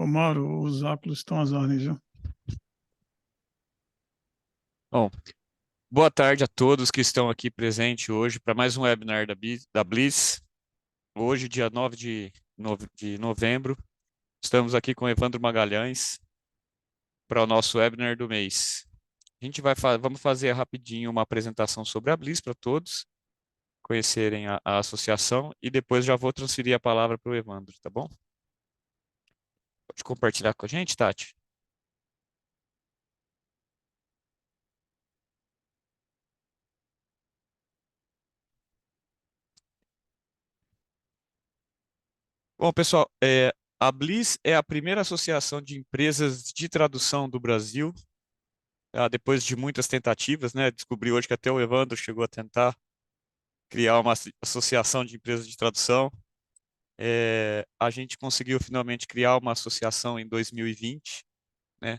Ô, Mauro, os óculos estão às ordens, viu? Bom, boa tarde a todos que estão aqui presentes hoje para mais um webinar da Blizz. Hoje, dia 9 de novembro, estamos aqui com o Evandro Magalhães para o nosso webinar do mês. A gente vamos fazer rapidinho uma apresentação sobre a Blizz para todos conhecerem a associação e depois já vou transferir a palavra para o Evandro, tá bom? Pode compartilhar com a gente, Tati? Bom, pessoal, a Blizz é a primeira associação de empresas de tradução do Brasil. Depois de muitas tentativas, né? Descobri hoje que até o Evandro chegou a tentar criar uma associação de empresas de tradução. A gente conseguiu finalmente criar uma associação em 2020, né?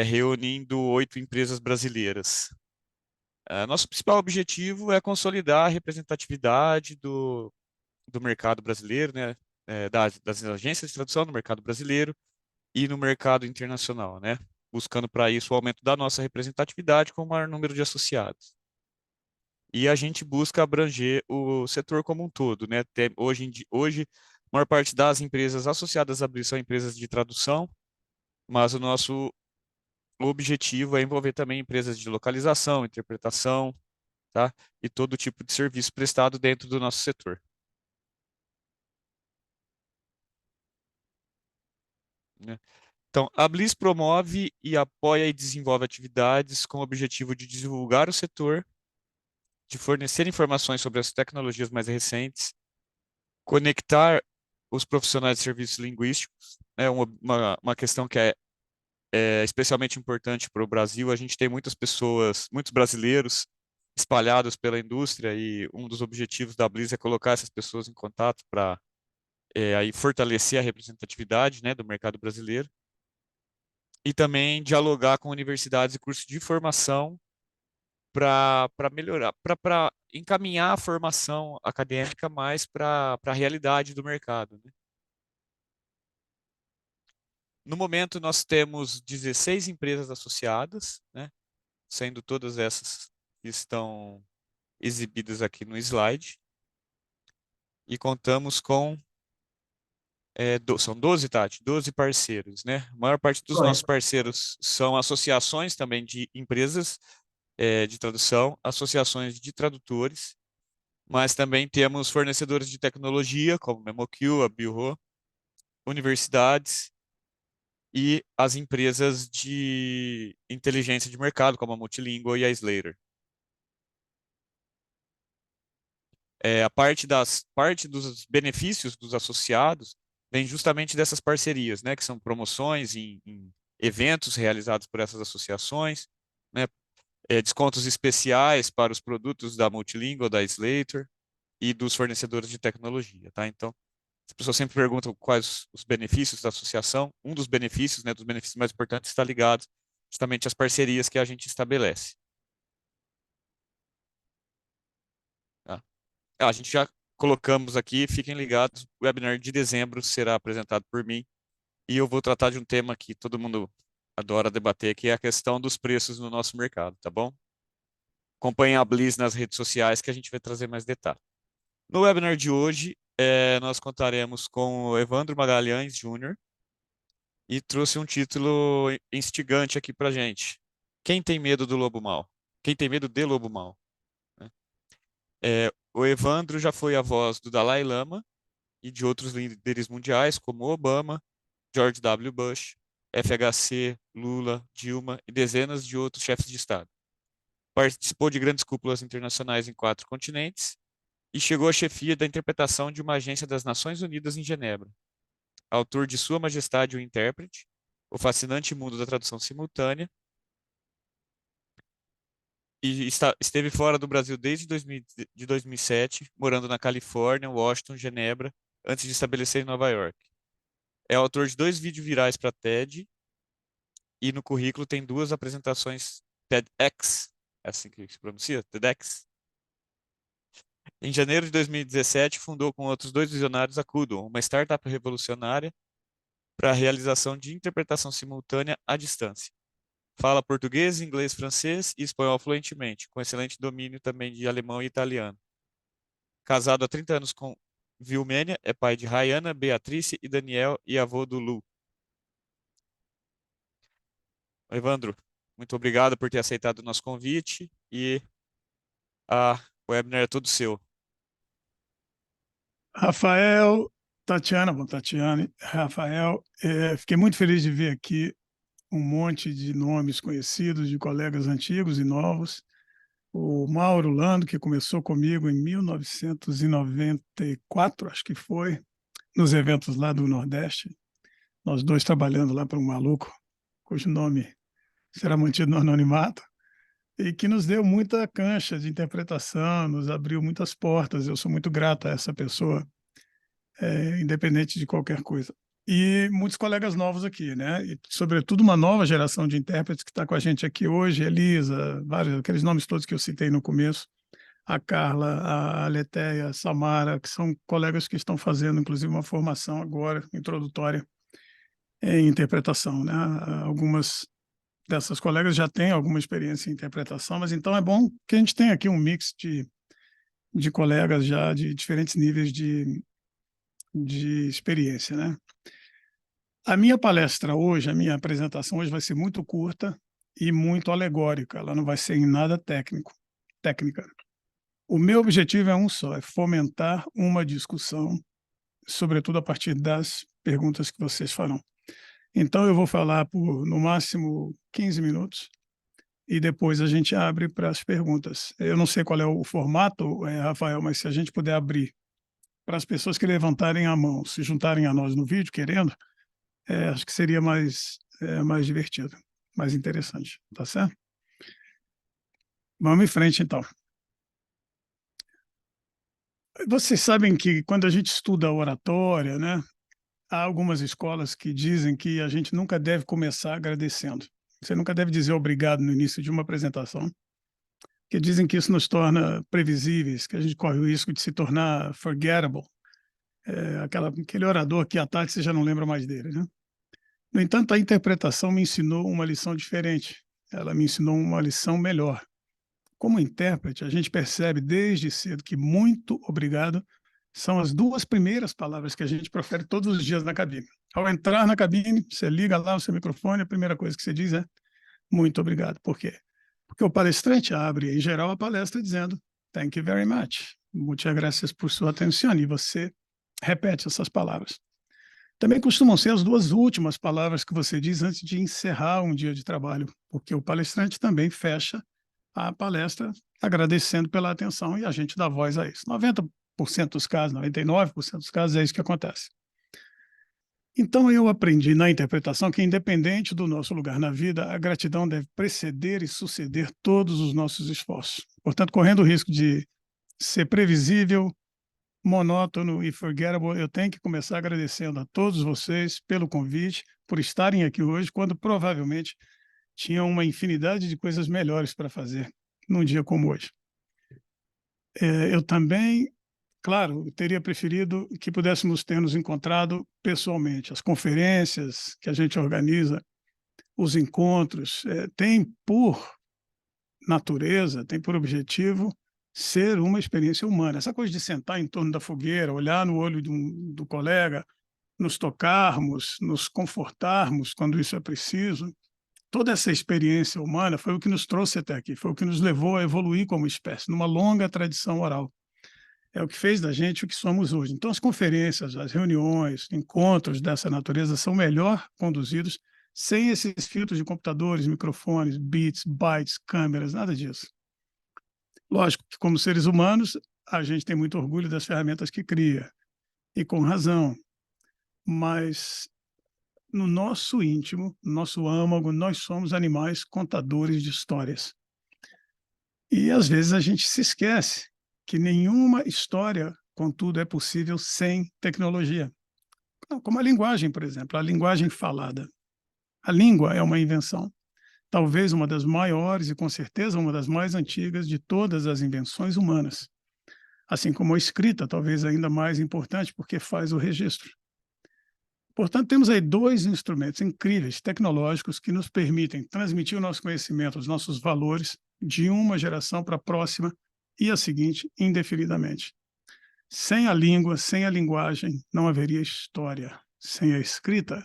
Reunindo 8 empresas brasileiras. Nosso principal objetivo é consolidar a representatividade do mercado brasileiro, né? Das agências de tradução no mercado brasileiro e no mercado internacional, né? Buscando para isso o aumento da nossa representatividade com o maior número de associados. E a gente busca abranger o setor como um todo, né? Hoje, a maior parte das empresas associadas à Bri são empresas de tradução, mas o nosso objetivo é envolver também empresas de localização, interpretação, tá? E todo tipo de serviço prestado dentro do nosso setor, né? Então, a Bliss promove e apoia e desenvolve atividades com o objetivo de divulgar o setor, de fornecer informações sobre as tecnologias mais recentes, conectar os profissionais de serviços linguísticos, é uma questão que é especialmente importante para o Brasil. A gente tem muitas pessoas, muitos brasileiros espalhados pela indústria e um dos objetivos da Bliss é colocar essas pessoas em contato para aí fortalecer a representatividade, né, do mercado brasileiro e também dialogar com universidades e cursos de formação para melhorar, para encaminhar a formação acadêmica mais para a realidade do mercado, né? No momento, nós temos 16 empresas associadas, né? Sendo todas essas que estão exibidas aqui no slide. E contamos com, são 12, Tati, 12 parceiros, né? A maior parte dos nossos Correto. parceiros são associações também de empresas de tradução, associações de tradutores, mas também temos fornecedores de tecnologia, como MemoQ, a Bureau, universidades, e as empresas de inteligência de mercado, como a Multilingual e a Slater. Parte dos benefícios dos associados vem justamente dessas parcerias, né, que são promoções em eventos realizados por essas associações, né, descontos especiais para os produtos da Multilingual, da Slater e dos fornecedores de tecnologia, tá? Então, as pessoas sempre perguntam quais os benefícios da associação. Um dos benefícios, né, dos benefícios mais importantes, está ligado justamente às parcerias que a gente estabelece, tá? A gente já colocamos aqui, fiquem ligados, o webinar de dezembro será apresentado por mim e eu vou tratar de um tema que todo mundo adora debater, que é a questão dos preços no nosso mercado, tá bom? Acompanhe a Blizz nas redes sociais que a gente vai trazer mais detalhes. No webinar de hoje, nós contaremos com o Evandro Magalhães Júnior, e trouxe um título instigante aqui pra gente. Quem tem medo do lobo mau? Quem tem medo de lobo mau? Né? O Evandro já foi a voz do Dalai Lama e de outros líderes mundiais, como Obama, George W. Bush, FHC, Lula, Dilma e dezenas de outros chefes de Estado. Participou de grandes cúpulas internacionais em 4 continentes e chegou à chefia da interpretação de uma agência das Nações Unidas em Genebra. Autor de Sua Majestade o Intérprete, O Fascinante Mundo da Tradução Simultânea, e esteve fora do Brasil desde 2007, morando na Califórnia, Washington, Genebra, antes de estabelecer em Nova York. É autor de 2 vídeos virais para TED e no currículo tem 2 apresentações TEDx, é assim que se pronuncia, TEDx. Em janeiro de 2017, fundou com outros 2 visionários a Kudo, uma startup revolucionária para a realização de interpretação simultânea à distância. Fala português, inglês, francês e espanhol fluentemente, com excelente domínio também de alemão e italiano. Casado há 30 anos com Vilmênia, é pai de Rayana, Beatrice e Daniel e avô do Lu. Evandro, muito obrigado por ter aceitado o nosso convite e o webinar é todo seu. Rafael, Tatiana, bom, Tatiane, Rafael, fiquei muito feliz de ver aqui um monte de nomes conhecidos, de colegas antigos e novos. O Mauro Lando, que começou comigo em 1994, acho que foi, nos eventos lá do Nordeste. Nós dois trabalhando lá para um maluco, cujo nome será mantido no anonimato, e que nos deu muita cancha de interpretação, nos abriu muitas portas. Eu sou muito grato a essa pessoa, independente de qualquer coisa. E muitos colegas novos aqui, né? E, sobretudo, uma nova geração de intérpretes que está com a gente aqui hoje, Elisa, vários, aqueles nomes todos que eu citei no começo, a Carla, a Letéia, a Samara, que são colegas que estão fazendo, inclusive, uma formação agora, introdutória, em interpretação, né? Algumas dessas colegas já têm alguma experiência em interpretação, mas então é bom que a gente tenha aqui um mix de colegas já de diferentes níveis de experiência, né? A minha palestra hoje, a minha apresentação hoje vai ser muito curta e muito alegórica, ela não vai ser em nada técnica. O meu objetivo é um só, é fomentar uma discussão, sobretudo a partir das perguntas que vocês farão. Então, eu vou falar por, no máximo, 15 minutos, e depois a gente abre para as perguntas. Eu não sei qual é o formato, Rafael, mas se a gente puder abrir para as pessoas que levantarem a mão, se juntarem a nós no vídeo, querendo, acho que seria mais divertido, mais interessante, tá certo? Vamos em frente, então. Vocês sabem que quando a gente estuda a oratória, né, há algumas escolas que dizem que a gente nunca deve começar agradecendo. Você nunca deve dizer obrigado no início de uma apresentação, que dizem que isso nos torna previsíveis, que a gente corre o risco de se tornar forgettable. Aquele orador que à tarde você já não lembra mais dele, né? No entanto, a interpretação me ensinou uma lição diferente. Ela me ensinou uma lição melhor. Como intérprete, a gente percebe desde cedo que muito obrigado são as duas primeiras palavras que a gente profere todos os dias na cabine. Ao entrar na cabine, você liga lá o seu microfone, a primeira coisa que você diz é muito obrigado. Por quê? Porque o palestrante abre, em geral, a palestra dizendo thank you very much, muchas gracias por sua atenção, e você repete essas palavras. Também costumam ser as duas últimas palavras que você diz antes de encerrar um dia de trabalho, porque o palestrante também fecha a palestra agradecendo pela atenção e a gente dá voz a isso. 90% dos casos, 99% dos casos é isso que acontece. Então eu aprendi na interpretação que, independente do nosso lugar na vida, a gratidão deve preceder e suceder todos os nossos esforços. Portanto, correndo o risco de ser previsível, monótono e forgettable, eu tenho que começar agradecendo a todos vocês pelo convite, por estarem aqui hoje, quando provavelmente tinham uma infinidade de coisas melhores para fazer num dia como hoje. Eu também, claro, teria preferido que pudéssemos ter nos encontrado pessoalmente. As conferências que a gente organiza, os encontros, têm por natureza, têm por objetivo ser uma experiência humana. Essa coisa de sentar em torno da fogueira, olhar no olho do colega, nos tocarmos, nos confortarmos quando isso é preciso, toda essa experiência humana foi o que nos trouxe até aqui, foi o que nos levou a evoluir como espécie, numa longa tradição oral. É o que fez da gente o que somos hoje. Então, as conferências, as reuniões, encontros dessa natureza são melhor conduzidos sem esses filtros de computadores, microfones, bits, bytes, câmeras, nada disso. Lógico que, como seres humanos, a gente tem muito orgulho das ferramentas que cria, e com razão, mas no nosso íntimo, no nosso âmago, nós somos animais contadores de histórias. E, às vezes, a gente se esquece que nenhuma história, contudo, é possível sem tecnologia. Como a linguagem, por exemplo, a linguagem falada. A língua é uma invenção, talvez uma das maiores e, com certeza, uma das mais antigas de todas as invenções humanas. Assim como a escrita, talvez ainda mais importante, porque faz o registro. Portanto, temos aí dois instrumentos incríveis, tecnológicos, que nos permitem transmitir o nosso conhecimento, os nossos valores, de uma geração para a próxima e a seguinte, indefinidamente. Sem a língua, sem a linguagem, não haveria história. Sem a escrita,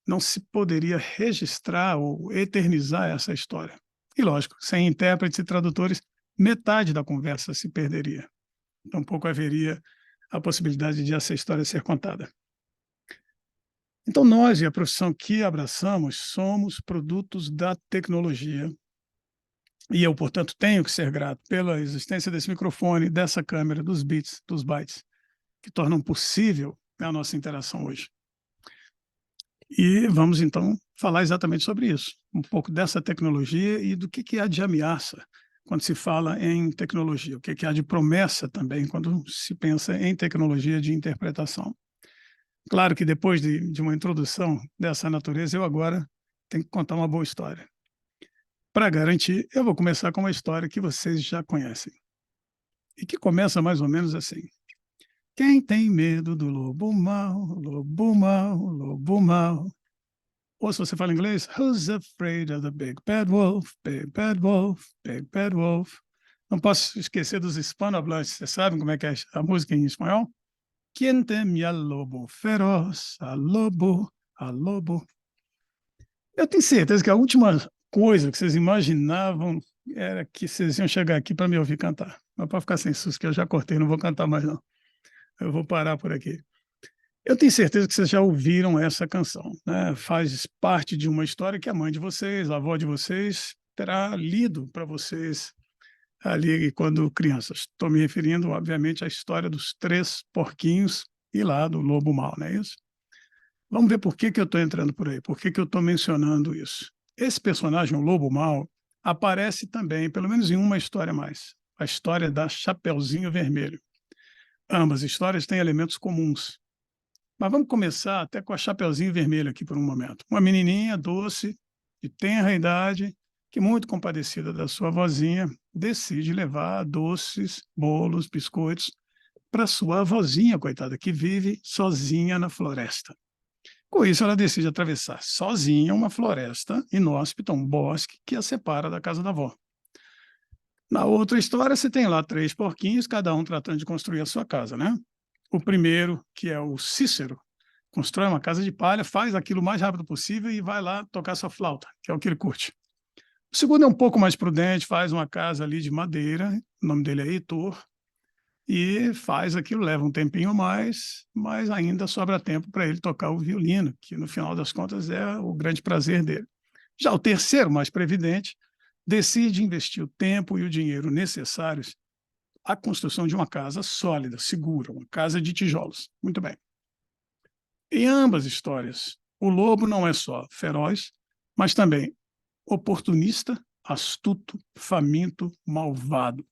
não se poderia registrar ou eternizar essa história. E, lógico, sem intérpretes e tradutores, metade da conversa se perderia. Tampouco haveria a possibilidade de essa história ser contada. Então, nós e a profissão que abraçamos somos produtos da tecnologia. E eu, portanto, tenho que ser grato pela existência desse microfone, dessa câmera, dos bits, dos bytes, que tornam possível a nossa interação hoje. E vamos, então, falar exatamente sobre isso, um pouco dessa tecnologia e do que há de ameaça quando se fala em tecnologia, o que há de promessa também quando se pensa em tecnologia de interpretação. Claro que depois de uma introdução dessa natureza, eu agora tenho que contar uma boa história. Para garantir, eu vou começar com uma história que vocês já conhecem. E que começa mais ou menos assim. Quem tem medo do lobo mau, lobo mau, lobo mau? Ou se você fala inglês, who's afraid of the big bad wolf, big bad wolf, big bad wolf? Não posso esquecer dos hispanohablantes. Vocês sabem como é que é a música em espanhol? Quem teme al lobo feroz, al lobo, al lobo. Eu tenho certeza que a última coisa que vocês imaginavam era que vocês iam chegar aqui para me ouvir cantar. Mas para ficar sem susto, que eu já cortei, não vou cantar mais não. Eu vou parar por aqui. Eu tenho certeza que vocês já ouviram essa canção, né? Faz parte de uma história que a mãe de vocês, a avó de vocês, terá lido para vocês ali quando crianças. Estou me referindo, obviamente, à história dos três porquinhos e lá do lobo mau, não é isso? Vamos ver por que eu estou entrando por aí, por que eu estou mencionando isso. Esse personagem, o lobo mau, aparece também, pelo menos em uma história a mais, a história da Chapeuzinho Vermelho. Ambas histórias têm elementos comuns. Mas vamos começar até com a Chapeuzinho Vermelho aqui por um momento. Uma menininha doce, de tenra idade, que muito compadecida da sua vozinha, decide levar doces, bolos, biscoitos para sua avózinha, coitada, que vive sozinha na floresta. Com isso, ela decide atravessar sozinha uma floresta inóspita, um bosque que a separa da casa da avó. Na outra história, você tem lá três porquinhos, cada um tratando de construir a sua casa, né? O primeiro, que é o Cícero, constrói uma casa de palha, faz aquilo o mais rápido possível e vai lá tocar sua flauta, que é o que ele curte. O segundo é um pouco mais prudente, faz uma casa ali de madeira, o nome dele é Heitor, e faz aquilo, leva um tempinho a mais, mas ainda sobra tempo para ele tocar o violino, que no final das contas é o grande prazer dele. Já o terceiro, mais previdente, decide investir o tempo e o dinheiro necessários à construção de uma casa sólida, segura, uma casa de tijolos. Muito bem. Em ambas histórias, o lobo não é só feroz, mas também oportunista, astuto, faminto, malvado.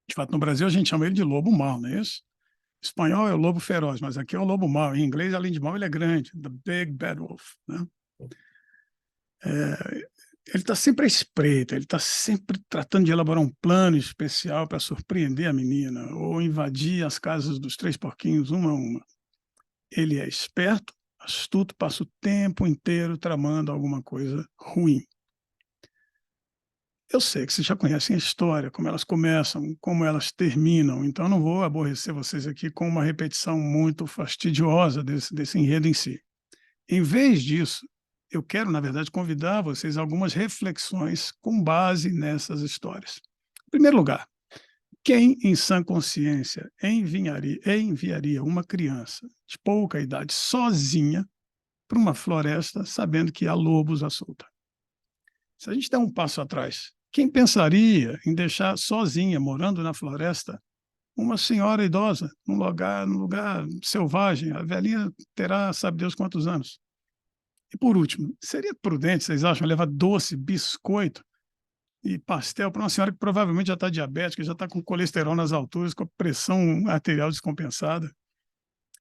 De fato, no Brasil a gente chama ele de lobo mau, não é isso? Em espanhol é o lobo feroz, mas aqui é o lobo mau. Em inglês, além de mau, ele é grande, the big bad wolf, né? Ele está sempre à espreita, ele está sempre tratando de elaborar um plano especial para surpreender a menina ou invadir as casas dos três porquinhos uma a uma. Ele é esperto, astuto, passa o tempo inteiro tramando alguma coisa ruim. Eu sei que vocês já conhecem a história, como elas começam, como elas terminam, então não vou aborrecer vocês aqui com uma repetição muito fastidiosa desse enredo em si. Em vez disso, eu quero, na verdade, convidar vocês a algumas reflexões com base nessas histórias. Em primeiro lugar, quem em sã consciência enviaria uma criança de pouca idade sozinha para uma floresta sabendo que há lobos à solta? Se a gente der um passo atrás, quem pensaria em deixar sozinha, morando na floresta, uma senhora idosa, num lugar selvagem? A velhinha terá, sabe Deus quantos anos. E por último, seria prudente, vocês acham, levar doce, biscoito e pastel para uma senhora que provavelmente já está diabética, já está com colesterol nas alturas, com a pressão arterial descompensada?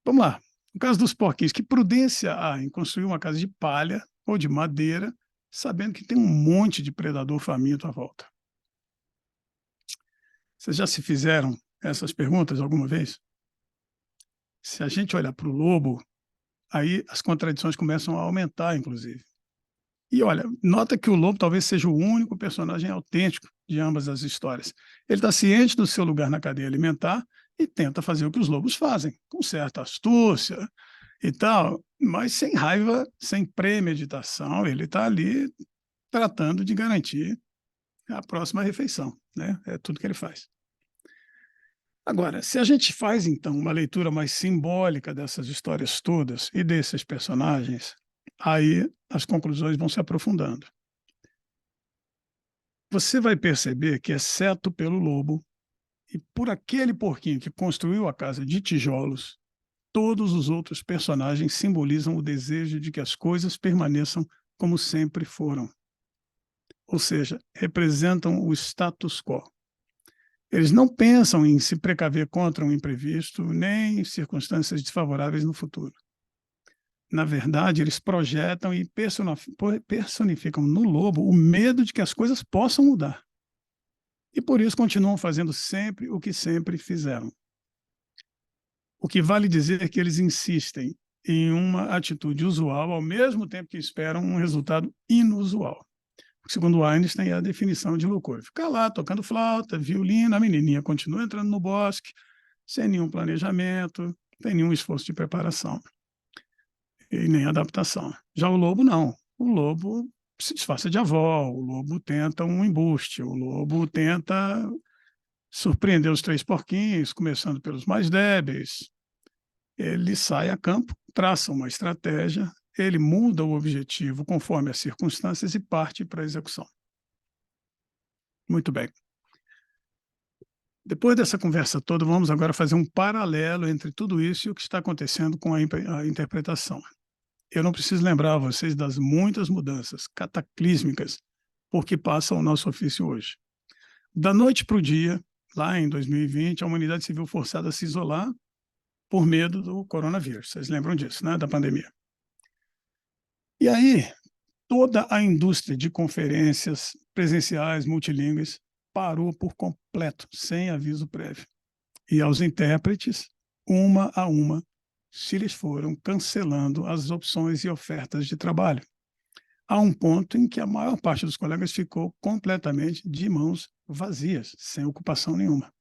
Vamos lá. No caso dos porquinhos, que prudência há em construir uma casa de palha ou de madeira, sabendo que tem um monte de predador faminto à volta? Vocês já se fizeram essas perguntas alguma vez? Se a gente olhar para o lobo, aí as contradições começam a aumentar, inclusive. E olha, nota que o lobo talvez seja o único personagem autêntico de ambas as histórias. Ele está ciente do seu lugar na cadeia alimentar e tenta fazer o que os lobos fazem, com certa astúcia e tal, mas sem raiva, sem premeditação. Ele está ali tratando de garantir a próxima refeição, né? É tudo que ele faz. Agora, se a gente faz, então, uma leitura mais simbólica dessas histórias todas e desses personagens, aí as conclusões vão se aprofundando. Você vai perceber que, exceto pelo lobo e por aquele porquinho que construiu a casa de tijolos, todos os outros personagens simbolizam o desejo de que as coisas permaneçam como sempre foram. Ou seja, representam o status quo. Eles não pensam em se precaver contra um imprevisto, nem em circunstâncias desfavoráveis no futuro. Na verdade, eles projetam e personificam no lobo o medo de que as coisas possam mudar. E por isso continuam fazendo sempre o que sempre fizeram. O que vale dizer é que eles insistem em uma atitude usual ao mesmo tempo que esperam um resultado inusual. Segundo Einstein, é a definição de loucura. Ficar lá tocando flauta, violino, a menininha continua entrando no bosque, sem nenhum planejamento, sem nenhum esforço de preparação e nem adaptação. Já o lobo, não. O lobo se disfarça de avó, o lobo tenta um embuste, o lobo tenta surpreender os três porquinhos, começando pelos mais débeis. Ele sai a campo, traça uma estratégia, ele muda o objetivo conforme as circunstâncias e parte para a execução. Muito bem. Depois dessa conversa toda, vamos agora fazer um paralelo entre tudo isso e o que está acontecendo com a interpretação. Eu não preciso lembrar a vocês das muitas mudanças cataclísmicas por que passa o nosso ofício hoje. Da noite para o dia, lá em 2020, a humanidade se viu forçada a se isolar por medo do coronavírus. Vocês lembram disso, né? Da pandemia. E aí, toda a indústria de conferências presenciais, multilingües, parou por completo, sem aviso prévio. E aos intérpretes, uma a uma, se lhes foram cancelando as opções e ofertas de trabalho, a um ponto em que a maior parte dos colegas ficou completamente de mãos vazias, sem ocupação nenhuma.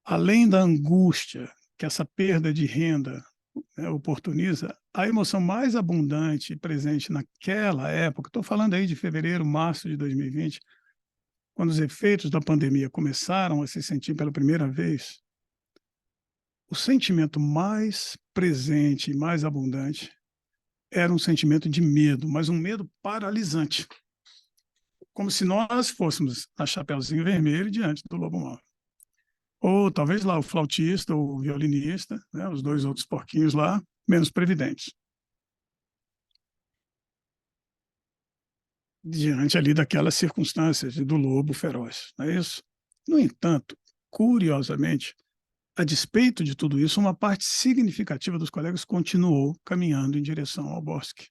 Além da angústia que essa perda de renda, né, oportuniza, a emoção mais abundante e presente naquela época, estou falando aí de fevereiro, março de 2020, quando os efeitos da pandemia começaram a se sentir pela primeira vez, o sentimento mais presente e mais abundante era um sentimento de medo, mas um medo paralisante, como se nós fôssemos a Chapeuzinho Vermelho diante do Lobo Mau. Ou talvez lá o flautista ou o violinista, né, os dois outros porquinhos lá, menos previdentes. Diante ali daquelas circunstâncias do lobo feroz, não é isso? No entanto, curiosamente, a despeito de tudo isso, uma parte significativa dos colegas continuou caminhando em direção ao bosque.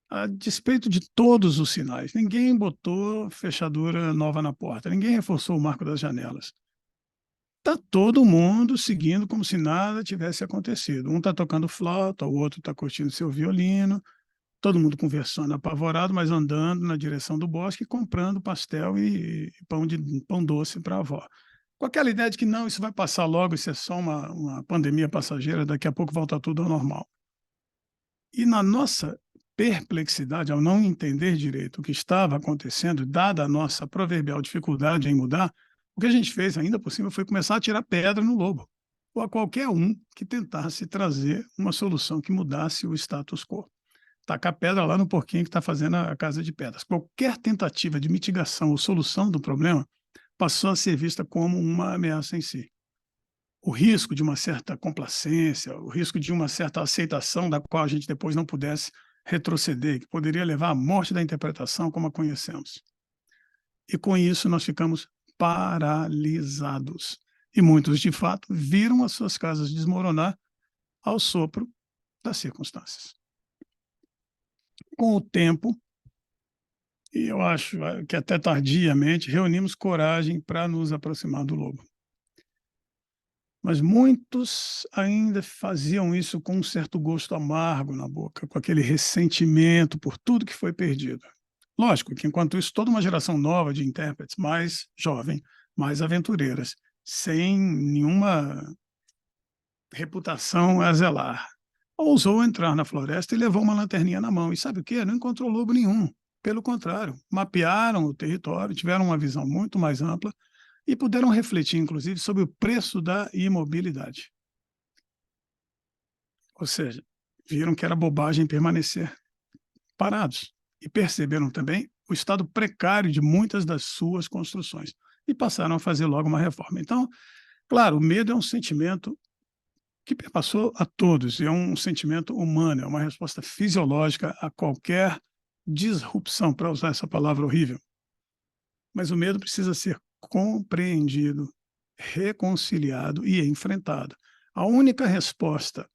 A despeito de todos os sinais, ninguém botou fechadura nova na porta, ninguém reforçou o marco das janelas. Está todo mundo seguindo como se nada tivesse acontecido. Um está tocando flauta, o outro está curtindo seu violino, todo mundo conversando apavorado, mas andando na direção do bosque, comprando pastel e pão doce para a avó. Com aquela ideia de que não, isso vai passar logo, isso é só uma pandemia passageira, daqui a pouco volta tudo ao normal. E na nossa perplexidade, ao não entender direito o que estava acontecendo, dada a nossa proverbial dificuldade em mudar, o que a gente fez ainda por cima foi começar a tirar pedra no lobo, ou a qualquer um que tentasse trazer uma solução que mudasse o status quo. Tacar pedra lá no porquinho que está fazendo a casa de pedras. Qualquer tentativa de mitigação ou solução do problema passou a ser vista como uma ameaça em si. O risco de uma certa complacência, o risco de uma certa aceitação da qual a gente depois não pudesse retroceder, que poderia levar à morte da interpretação como a conhecemos. E com isso nós ficamos paralisados. E muitos, de fato, viram as suas casas desmoronar ao sopro das circunstâncias. Com o tempo, e eu acho que até tardiamente, reunimos coragem para nos aproximar do lobo. Mas muitos ainda faziam isso com um certo gosto amargo na boca, com aquele ressentimento por tudo que foi perdido. Lógico que, enquanto isso, toda uma geração nova de intérpretes, mais jovem, mais aventureiras, sem nenhuma reputação a zelar, ousou entrar na floresta e levou uma lanterninha na mão. E sabe o quê? Não encontrou lobo nenhum. Pelo contrário, mapearam o território, tiveram uma visão muito mais ampla e puderam refletir, inclusive, sobre o preço da imobilidade. Ou seja, viram que era bobagem permanecer parados e perceberam também o estado precário de muitas das suas construções e passaram a fazer logo uma reforma. Então, claro, o medo é um sentimento que perpassou a todos, é um sentimento humano, é uma resposta fisiológica a qualquer disrupção, para usar essa palavra horrível. Mas o medo precisa ser compreendido, reconciliado e enfrentado. A única resposta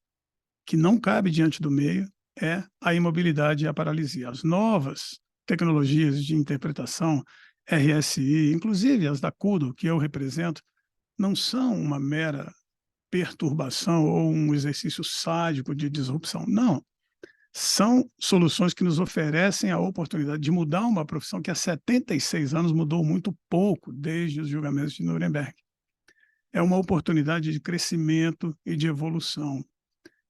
que não cabe diante do meio é a imobilidade e a paralisia. As novas tecnologias de interpretação, RSI, inclusive as da CUDO, que eu represento, não são uma mera perturbação ou um exercício sádico de disrupção. Não. São soluções que nos oferecem a oportunidade de mudar uma profissão que há 76 anos mudou muito pouco desde os julgamentos de Nuremberg. É uma oportunidade de crescimento e de evolução.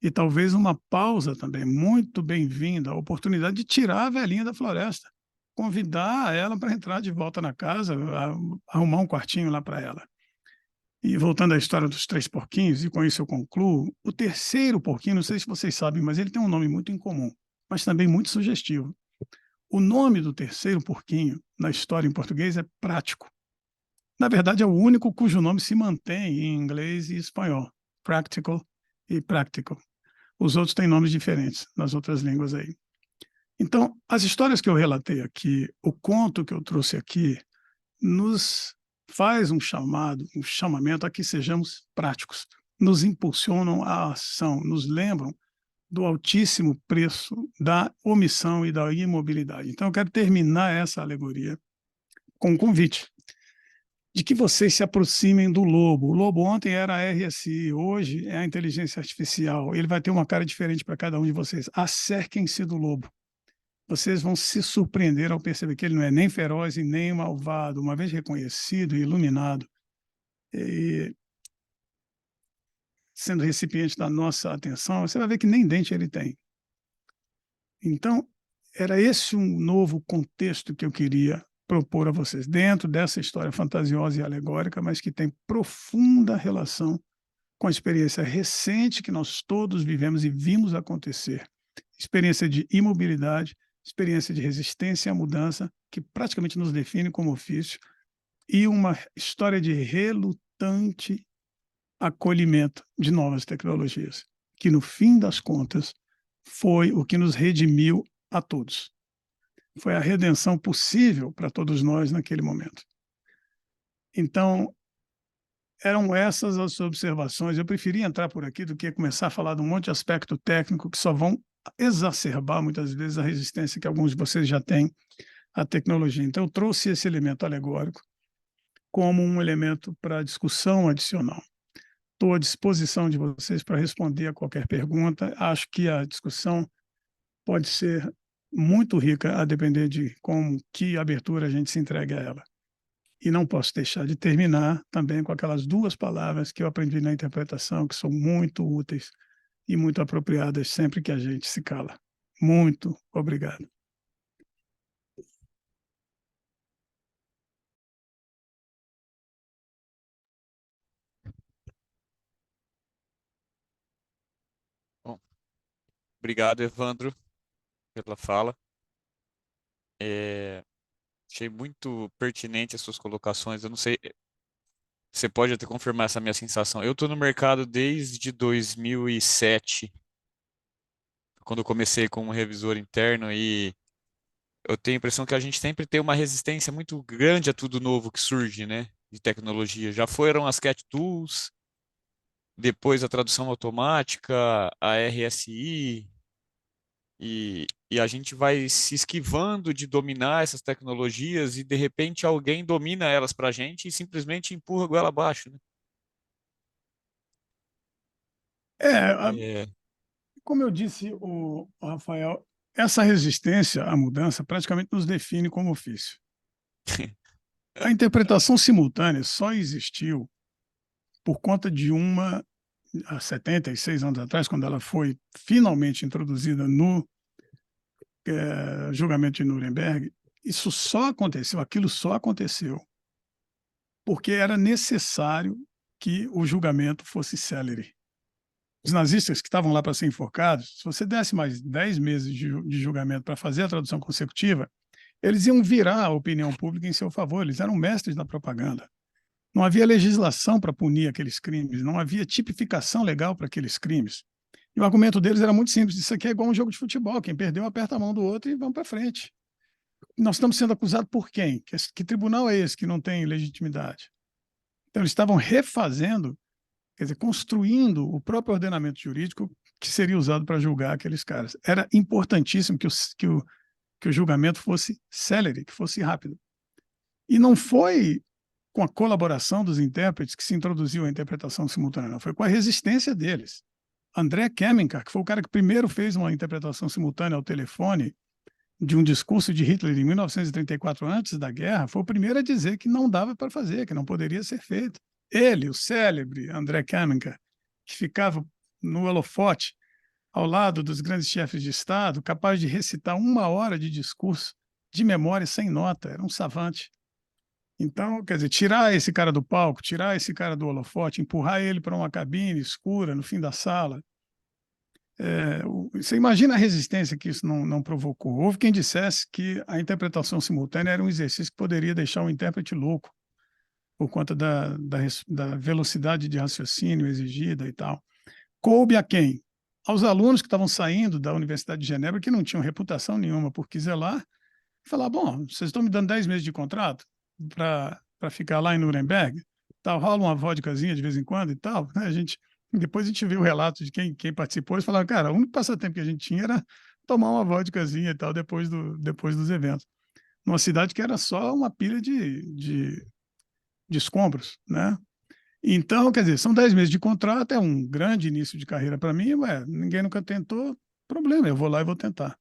E talvez uma pausa também muito bem-vinda, a oportunidade de tirar a velhinha da floresta, convidar ela para entrar de volta na casa, arrumar um quartinho lá para ela. E voltando à história dos três porquinhos, e com isso eu concluo, o terceiro porquinho, não sei se vocês sabem, mas ele tem um nome muito incomum, mas também muito sugestivo. O nome do terceiro porquinho, na história em português, é Prático. Na verdade, é o único cujo nome se mantém em inglês e espanhol, Practical e Practical. Os outros têm nomes diferentes nas outras línguas aí. Então, as histórias que eu relatei aqui, o conto que eu trouxe aqui, nos faz um chamado, um chamamento a que sejamos práticos, nos impulsionam à ação, nos lembram do altíssimo preço da omissão e da imobilidade. Então, eu quero terminar essa alegoria com um convite de que vocês se aproximem do lobo. O lobo ontem era a RSI, hoje é a inteligência artificial. Ele vai ter uma cara diferente para cada um de vocês. Acerquem-se do lobo. Vocês vão se surpreender ao perceber que ele não é nem feroz e nem malvado, uma vez reconhecido e iluminado, e sendo recipiente da nossa atenção, você vai ver que nem dente ele tem. Então, era esse um novo contexto que eu queria propor a vocês, dentro dessa história fantasiosa e alegórica, mas que tem profunda relação com a experiência recente que nós todos vivemos e vimos acontecer. Experiência de imobilidade, experiência de resistência à mudança, que praticamente nos define como ofício, e uma história de relutante acolhimento de novas tecnologias, que no fim das contas foi o que nos redimiu a todos. Foi a redenção possível para todos nós naquele momento. Então, eram essas as observações. Eu preferia entrar por aqui do que começar a falar de um monte de aspecto técnico que só vão exacerbar muitas vezes a resistência que alguns de vocês já têm à tecnologia. Então, eu trouxe esse elemento alegórico como um elemento para discussão adicional. Estou à disposição de vocês para responder a qualquer pergunta. Acho que a discussão pode ser muito rica a depender de como, que abertura a gente se entrega a ela. E não posso deixar de terminar também com aquelas duas palavras que eu aprendi na interpretação, que são muito úteis e muito apropriadas sempre que a gente se cala. Muito obrigado. Bom, obrigado, Evandro, pela fala. Achei muito pertinente as suas colocações. Eu não sei, você pode até confirmar essa minha sensação. Eu estou no mercado desde 2007, quando eu comecei como revisor interno, e eu tenho a impressão que a gente sempre tem uma resistência muito grande a tudo novo que surge, né, de tecnologia. Já foram as Cat Tools, depois a tradução automática, a RSI, e a gente vai se esquivando de dominar essas tecnologias e de repente alguém domina elas para a gente e simplesmente empurra a goela abaixo, né? É, a- É, como eu disse, o Rafael, essa resistência à mudança praticamente nos define como ofício. A interpretação simultânea só existiu por conta de uma, há 76 anos atrás, quando ela foi finalmente introduzida no julgamento de Nuremberg. Isso só aconteceu, aquilo só aconteceu porque era necessário que o julgamento fosse célere. Os nazistas que estavam lá para ser enforcados, se você desse mais 10 meses de julgamento para fazer a tradução consecutiva, eles iam virar a opinião pública em seu favor. Eles eram mestres da propaganda. Não havia legislação para punir aqueles crimes, não havia tipificação legal para aqueles crimes. E o argumento deles era muito simples: isso aqui é igual um jogo de futebol, quem perdeu aperta a mão do outro e vamos para frente. Nós estamos sendo acusados por quem? Que tribunal é esse que não tem legitimidade? Então, eles estavam refazendo, quer dizer, construindo o próprio ordenamento jurídico que seria usado para julgar aqueles caras. Era importantíssimo que o julgamento fosse célere, que fosse rápido. E não foi com a colaboração dos intérpretes que se introduziu a interpretação simultânea, não. Foi com a resistência deles. André Kemminger, que foi o cara que primeiro fez uma interpretação simultânea ao telefone de um discurso de Hitler em 1934, antes da guerra, foi o primeiro a dizer que não dava para fazer, que não poderia ser feito. Ele, o célebre André Kamenka, que ficava no holofote ao lado dos grandes chefes de Estado, capaz de recitar 1 hora de discurso de memória sem nota, era um savante. Então, quer dizer, tirar esse cara do palco, tirar esse cara do holofote, empurrar ele para uma cabine escura no fim da sala. Você imagina a resistência que isso não provocou. Houve quem dissesse que a interpretação simultânea era um exercício que poderia deixar o intérprete louco, por conta da velocidade de raciocínio exigida e tal. Coube a quem? Aos alunos que estavam saindo da Universidade de Genebra, que não tinham reputação nenhuma por zelar, e falar: bom, vocês estão me dando 10 meses de contrato para ficar lá em Nuremberg, tal, rola uma vodkazinha de vez em quando e tal, né? Depois a gente viu o relato de quem participou, eles falaram: cara, o único passatempo que a gente tinha era tomar uma vodkazinha e tal depois dos eventos. Numa cidade que era só uma pilha de escombros, né? Então, quer dizer, são 10 meses de contrato, é um grande início de carreira para mim, ninguém nunca tentou, problema, eu vou lá e vou tentar.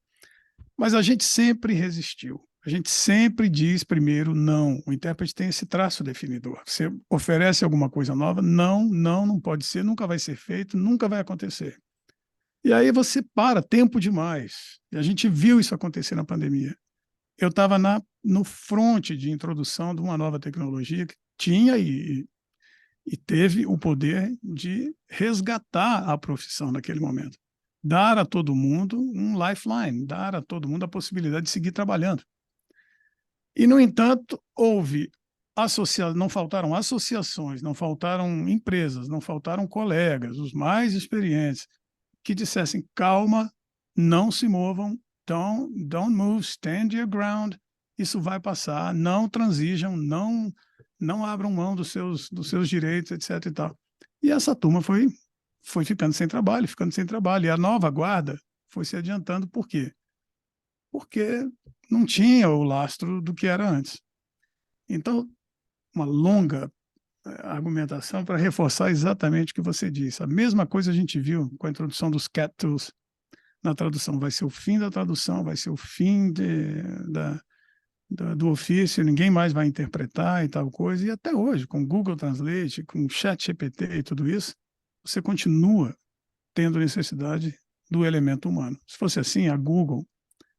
Mas a gente sempre resistiu. A gente sempre diz primeiro não. O intérprete tem esse traço definidor. Você oferece alguma coisa nova, não, não, não pode ser, nunca vai ser feito, nunca vai acontecer. E aí você para, tempo demais. E a gente viu isso acontecer na pandemia. Eu estava no fronte de introdução de uma nova tecnologia que tinha e teve o poder de resgatar a profissão naquele momento. Dar a todo mundo um lifeline, dar a todo mundo a possibilidade de seguir trabalhando. E, no entanto, não faltaram associações, não faltaram empresas, não faltaram colegas, os mais experientes, que dissessem: calma, não se movam, don't move, stand your ground, isso vai passar, não transigam, não abram mão dos seus direitos, etc. E tal. E essa turma foi ficando sem trabalho, e a nova guarda foi se adiantando. Por quê? Porque não tinha o lastro do que era antes. Então, uma longa argumentação para reforçar exatamente o que você disse. A mesma coisa a gente viu com a introdução dos cat tools na tradução. Vai ser o fim da tradução, vai ser o fim do ofício, ninguém mais vai interpretar e tal coisa. E até hoje, com Google Translate, com ChatGPT e tudo isso, você continua tendo necessidade do elemento humano. Se fosse assim, a Google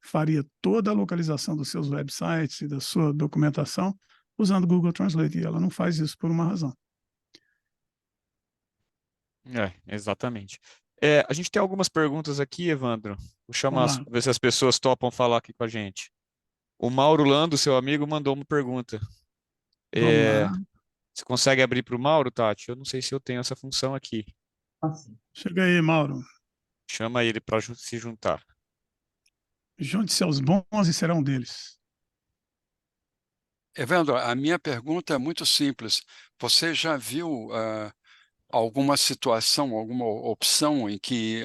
faria toda a localização dos seus websites e da sua documentação usando Google Translate, e ela não faz isso por uma razão. exatamente. A gente tem algumas perguntas aqui, Evandro. Vou chamar, Vamos lá, ver se as pessoas topam falar aqui com a gente. O Mauro Lando, seu amigo, mandou uma pergunta. vamos É, lá. você consegue abrir para o Mauro, Tati? Eu não sei se eu tenho essa função aqui. Chega aí, Mauro. Chama ele para se juntar. Junte-se aos bons e serão deles. Evandro, a minha pergunta é muito simples. Você já viu alguma situação, alguma opção em que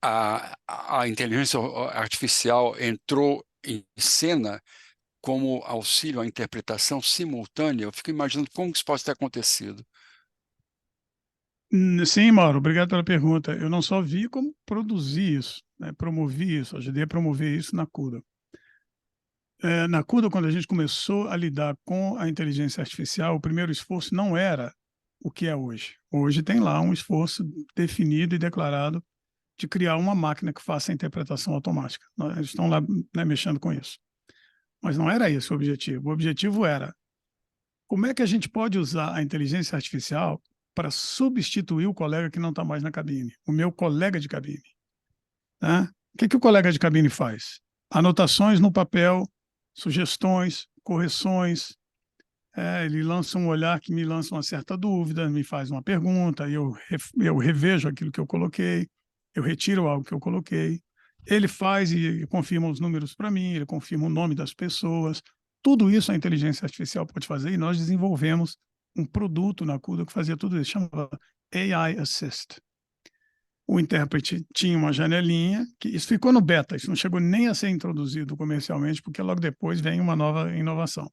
a inteligência artificial entrou em cena como auxílio à interpretação simultânea? Eu fico imaginando como isso pode ter acontecido. Sim, Mauro, obrigado pela pergunta. Eu não só vi como produzi isso, né, promovi isso, ajudei a promover isso na CUDA. Na CUDA, quando a gente começou a lidar com a inteligência artificial, o primeiro esforço não era o que é hoje. Hoje tem lá um esforço definido e declarado de criar uma máquina que faça a interpretação automática. Eles estão lá, né, mexendo com isso. Mas não era esse o objetivo. O objetivo era como é que a gente pode usar a inteligência artificial para substituir o colega que não está mais na cabine, o meu colega de cabine. Né? O que o colega de cabine faz? Anotações no papel, sugestões, correções. Ele lança um olhar que me lança uma certa dúvida, me faz uma pergunta, eu revejo aquilo que eu coloquei, eu retiro algo que eu coloquei. Ele faz e confirma os números para mim, ele confirma o nome das pessoas. Tudo isso a inteligência artificial pode fazer e nós desenvolvemos um produto na CUDA que fazia tudo isso, chamava AI Assist. O intérprete tinha uma janelinha, que isso ficou no beta, isso não chegou nem a ser introduzido comercialmente, porque logo depois vem uma nova inovação.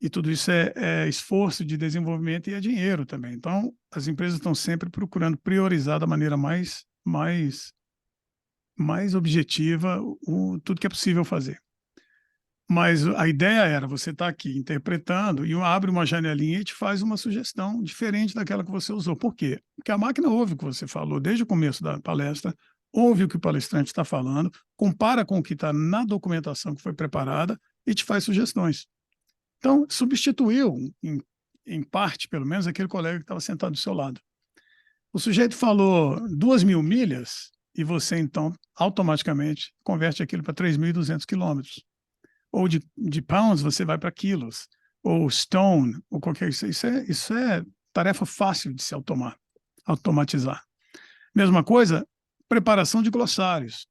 E tudo isso é esforço de desenvolvimento e é dinheiro também. Então, as empresas estão sempre procurando priorizar da maneira mais objetiva tudo que é possível fazer. Mas a ideia era, você está aqui interpretando e abre uma janelinha e te faz uma sugestão diferente daquela que você usou. Por quê? Porque a máquina ouve o que você falou desde o começo da palestra, ouve o que o palestrante está falando, compara com o que está na documentação que foi preparada e te faz sugestões. Então, substituiu, em parte, pelo menos, aquele colega que estava sentado do seu lado. O sujeito falou 2.000 milhas e você, então, automaticamente converte aquilo para 3.200 quilômetros. Ou de pounds você vai para quilos, ou stone, ou qualquer coisa. Isso é tarefa fácil de se automatizar. Mesma coisa, preparação de glossários.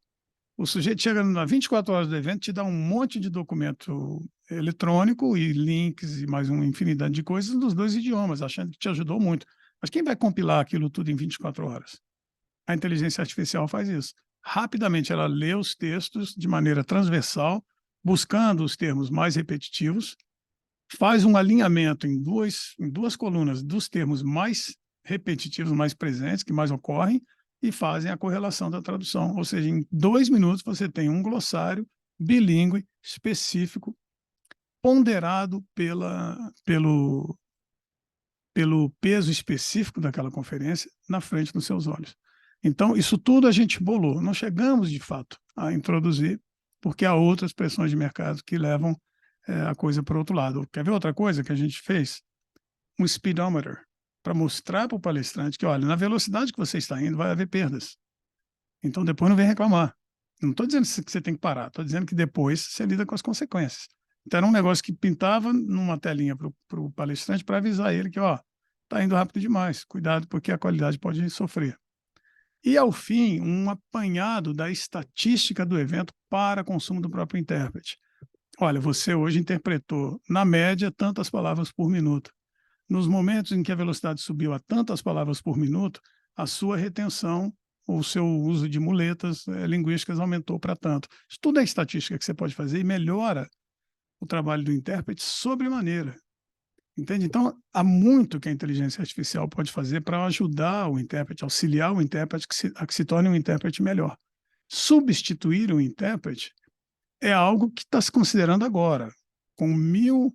O sujeito chega nas 24 horas do evento, te dá um monte de documento eletrônico e links e mais uma infinidade de coisas dos dois idiomas, achando que te ajudou muito. Mas quem vai compilar aquilo tudo em 24 horas? A inteligência artificial faz isso. Rapidamente ela lê os textos de maneira transversal, buscando os termos mais repetitivos, faz um alinhamento em duas colunas dos termos mais repetitivos, mais presentes, que mais ocorrem, e fazem a correlação da tradução. Ou seja, em 2 minutos você tem um glossário bilíngue, específico, ponderado pelo peso específico daquela conferência na frente dos seus olhos. Então, isso tudo a gente bolou. Não chegamos, de fato, a introduzir, porque há outras pressões de mercado que levam a coisa para o outro lado. Quer ver outra coisa que a gente fez? Um speedometer, para mostrar para o palestrante que, olha, na velocidade que você está indo, vai haver perdas. Então, depois não vem reclamar. Não estou dizendo que você tem que parar, estou dizendo que depois você lida com as consequências. Então, era um negócio que pintava numa telinha para o palestrante para avisar ele que, ó, está indo rápido demais, cuidado, porque a qualidade pode sofrer. E, ao fim, um apanhado da estatística do evento para consumo do próprio intérprete. Olha, você hoje interpretou, na média, tantas palavras por minuto. Nos momentos em que a velocidade subiu a tantas palavras por minuto, a sua retenção, ou o seu uso de muletas linguísticas aumentou para tanto. Isso tudo é estatística que você pode fazer e melhora o trabalho do intérprete sobremaneira. Entende? Então, há muito que a inteligência artificial pode fazer para ajudar o intérprete, auxiliar o intérprete a que se torne um intérprete melhor. Substituir o intérprete é algo que está se considerando agora, com 1.000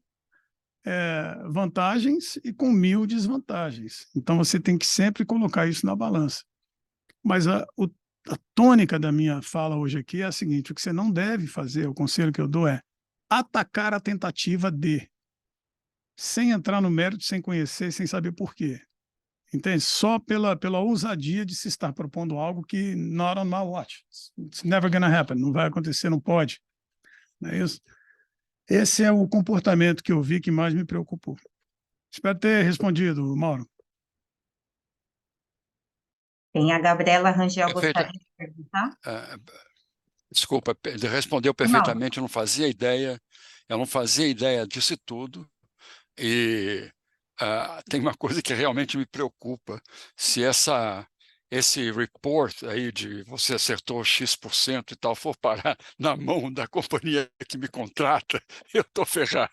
vantagens e com 1.000 desvantagens. Então, você tem que sempre colocar isso na balança. Mas a tônica da minha fala hoje aqui é a seguinte: o que você não deve fazer, o conselho que eu dou é atacar a tentativa de, sem entrar no mérito, sem conhecer, sem saber por quê. Entende? Só pela ousadia de se estar propondo algo que not on my watch. It's never gonna happen. Não vai acontecer, não pode. Não é isso? Esse é o comportamento que eu vi que mais me preocupou. Espero ter respondido, Mauro. Tem a Gabriela Rangel Perfeito. gostaria de perguntar? Desculpa, ele respondeu perfeitamente, eu não fazia ideia disso tudo, e tem uma coisa que realmente me preocupa: se esse report aí de você acertou X% e tal for parar na mão da companhia que me contrata, eu estou ferrado.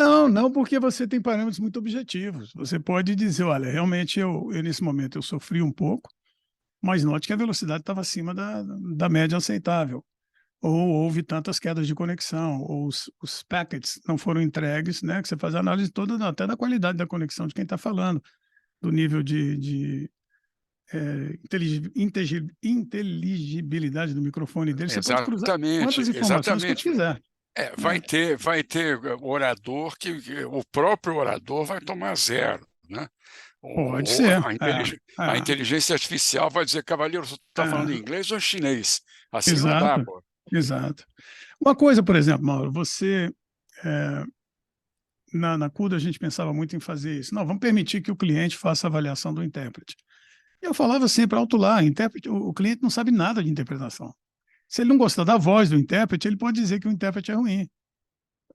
Não, não, porque você tem parâmetros muito objetivos. Você pode dizer, olha, realmente eu nesse momento eu sofri um pouco, mas note que a velocidade estava acima da média aceitável. Ou houve tantas quedas de conexão, ou os packets não foram entregues, né? Que você faz a análise toda, até da qualidade da conexão de quem está falando, do nível de inteligibilidade do microfone dele. Você pode cruzar Exatamente, quantas informações que exatamente. quiser, Vai né? ter orador que o próprio orador vai tomar zero, né? Pode Ou ser. a inteligência artificial vai dizer, cavaleiro, você está falando É, inglês ou chinês? Assim não dá, exato, pô. exato. Uma coisa, por exemplo, Mauro, você, é, na CUDA a gente pensava muito em fazer isso. Não, vamos permitir que o cliente faça a avaliação do intérprete. Eu falava sempre alto lá, intérprete, o cliente não sabe nada de interpretação. Se ele não gostar da voz do intérprete, ele pode dizer que o intérprete é ruim.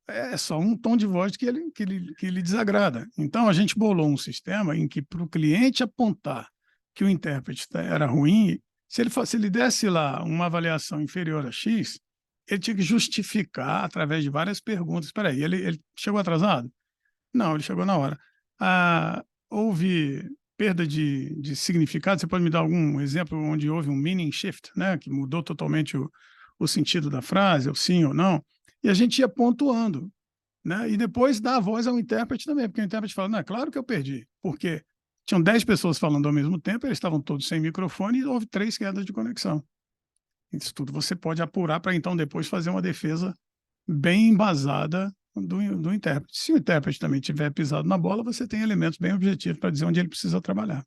É só um tom de voz que ele desagrada. Então, a gente bolou um sistema em que, para o cliente apontar que o intérprete era ruim, se ele desse lá uma avaliação inferior a X, ele tinha que justificar através de várias perguntas. Espera aí, ele chegou atrasado? Não, ele chegou na hora. Houve perda de significado? Você pode me dar algum exemplo onde houve um meaning shift, né, que mudou totalmente o sentido da frase, ou sim ou não? E a gente ia pontuando, né? E depois dá a voz ao intérprete também, porque o intérprete fala, não, é claro que eu perdi, porque tinham 10 pessoas falando ao mesmo tempo, eles estavam todos sem microfone e houve 3 quedas de conexão. Isso tudo você pode apurar para então depois fazer uma defesa bem embasada do intérprete. Se o intérprete também tiver pisado na bola, você tem elementos bem objetivos para dizer onde ele precisa trabalhar.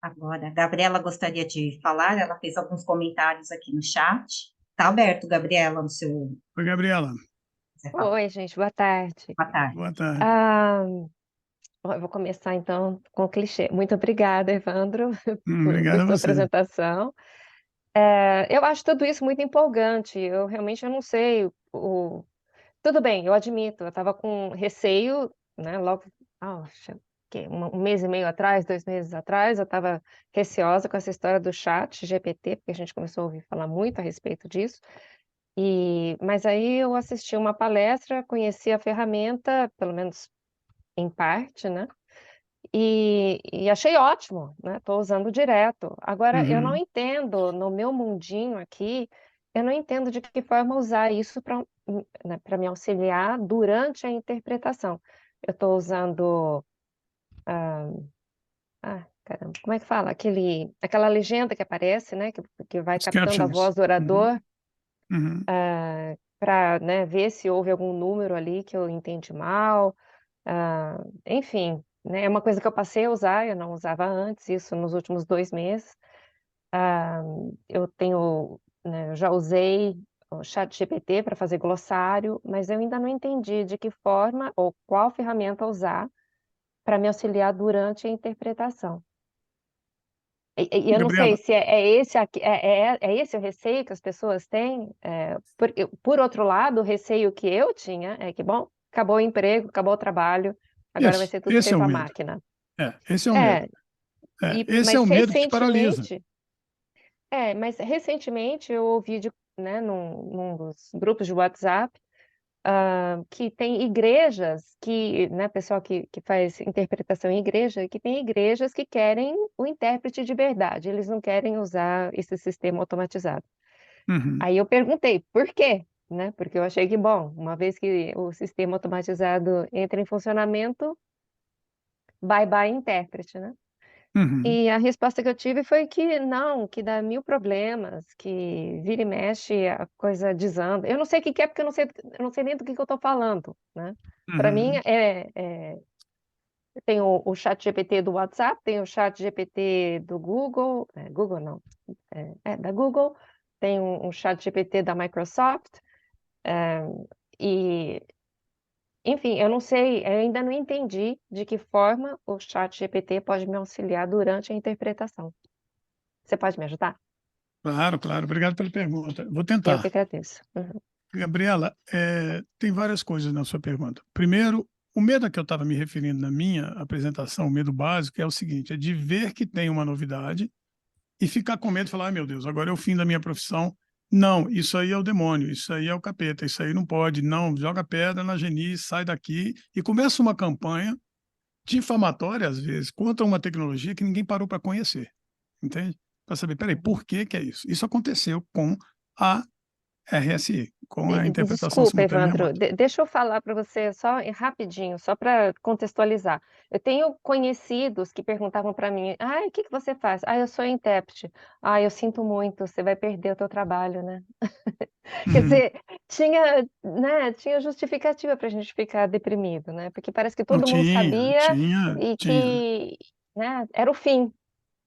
Agora, a Gabriela gostaria de falar, ela fez alguns comentários aqui no chat. Está aberto, Gabriela, no seu. Oi, Gabriela. Você fala. Oi, gente, boa tarde. Boa tarde. Boa tarde. Ah, eu vou começar então com o clichê. Muito obrigada, Evandro, por Obrigado a sua você. apresentação. Eu acho tudo isso muito empolgante. Eu realmente não sei Tudo bem, eu admito, eu estava com receio, né? Logo, acho que um mês e meio atrás, 2 meses atrás, eu estava receosa com essa história do chat GPT, porque a gente começou a ouvir falar muito a respeito disso. Mas aí eu assisti uma palestra, conheci a ferramenta, pelo menos em parte, né? E achei ótimo, né? Estou usando direto. Agora, eu não entendo, no meu mundinho aqui, eu não entendo de que forma usar isso para me auxiliar durante a interpretação. Eu estou usando. Caramba, como é que fala? Aquela legenda que aparece, né? Que vai Os captando a captions. voz do orador. Uhum. Para, né, ver se houve algum número ali que eu entendi mal. Enfim, né, é uma coisa que eu passei a usar, eu não usava antes, isso nos últimos 2 meses. Eu tenho, né, eu já usei o ChatGPT para fazer glossário, mas eu ainda não entendi de que forma ou qual ferramenta usar para me auxiliar durante a interpretação. E eu não sei Gabriela, se é esse o receio que as pessoas têm. Por outro lado, o receio que eu tinha é que, bom, acabou o emprego, acabou o trabalho, agora vai ser tudo esse é feito o à medo. máquina. Esse é o medo. É, Esse é mas o medo que te paralisa. recentemente eu ouvi né, num dos grupos de WhatsApp, que tem igrejas né, pessoal que faz interpretação em igreja, que tem igrejas que querem o intérprete de verdade, eles não querem usar esse sistema automatizado. Uhum. Aí eu perguntei, por quê? Né? Porque eu achei que, bom, uma vez que o sistema automatizado entra em funcionamento, bye bye intérprete, né? Uhum. E a resposta que eu tive foi que não, que dá mil problemas, que vira e mexe, a coisa desanda. Eu não sei o que é, porque eu não sei nem do que eu estou falando, né? Para mim, Uhum. tem o chat GPT do WhatsApp, tem o chat GPT do Google, Google não, da Google, tem um chat GPT da Microsoft, e, enfim, eu não sei, eu ainda não entendi de que forma o chat GPT pode me auxiliar durante a interpretação. Você pode me ajudar? Claro, claro. Obrigado pela pergunta. Vou Eu que tentar. agradeço. Uhum. Gabriela, tem várias coisas na sua pergunta. Primeiro, o medo a que eu estava me referindo na minha apresentação, o medo básico, é o seguinte: é de ver que tem uma novidade e ficar com medo e falar, ai meu Deus, agora é o fim da minha profissão, Não, isso aí é o demônio, isso aí é o capeta, isso aí não pode, não, joga pedra na Genice, sai daqui, e começa uma campanha difamatória, às vezes, contra uma tecnologia que ninguém parou para conhecer, entende? Para saber, peraí, por que que é isso? Isso aconteceu com a RSI, com a interpretação Desculpa, simultânea Evandro, remota. deixa eu falar para você só rapidinho, só para contextualizar. Eu tenho conhecidos que perguntavam para mim: "Ai, o que que você faz?". "Ah, eu sou intérprete". "Ah, eu sinto muito, você vai perder o teu trabalho, né". Quer Uhum. dizer, tinha, né, tinha justificativa para a gente ficar deprimido, né, porque parece que Não, todo mundo sabia e tinha. que, né, era o fim,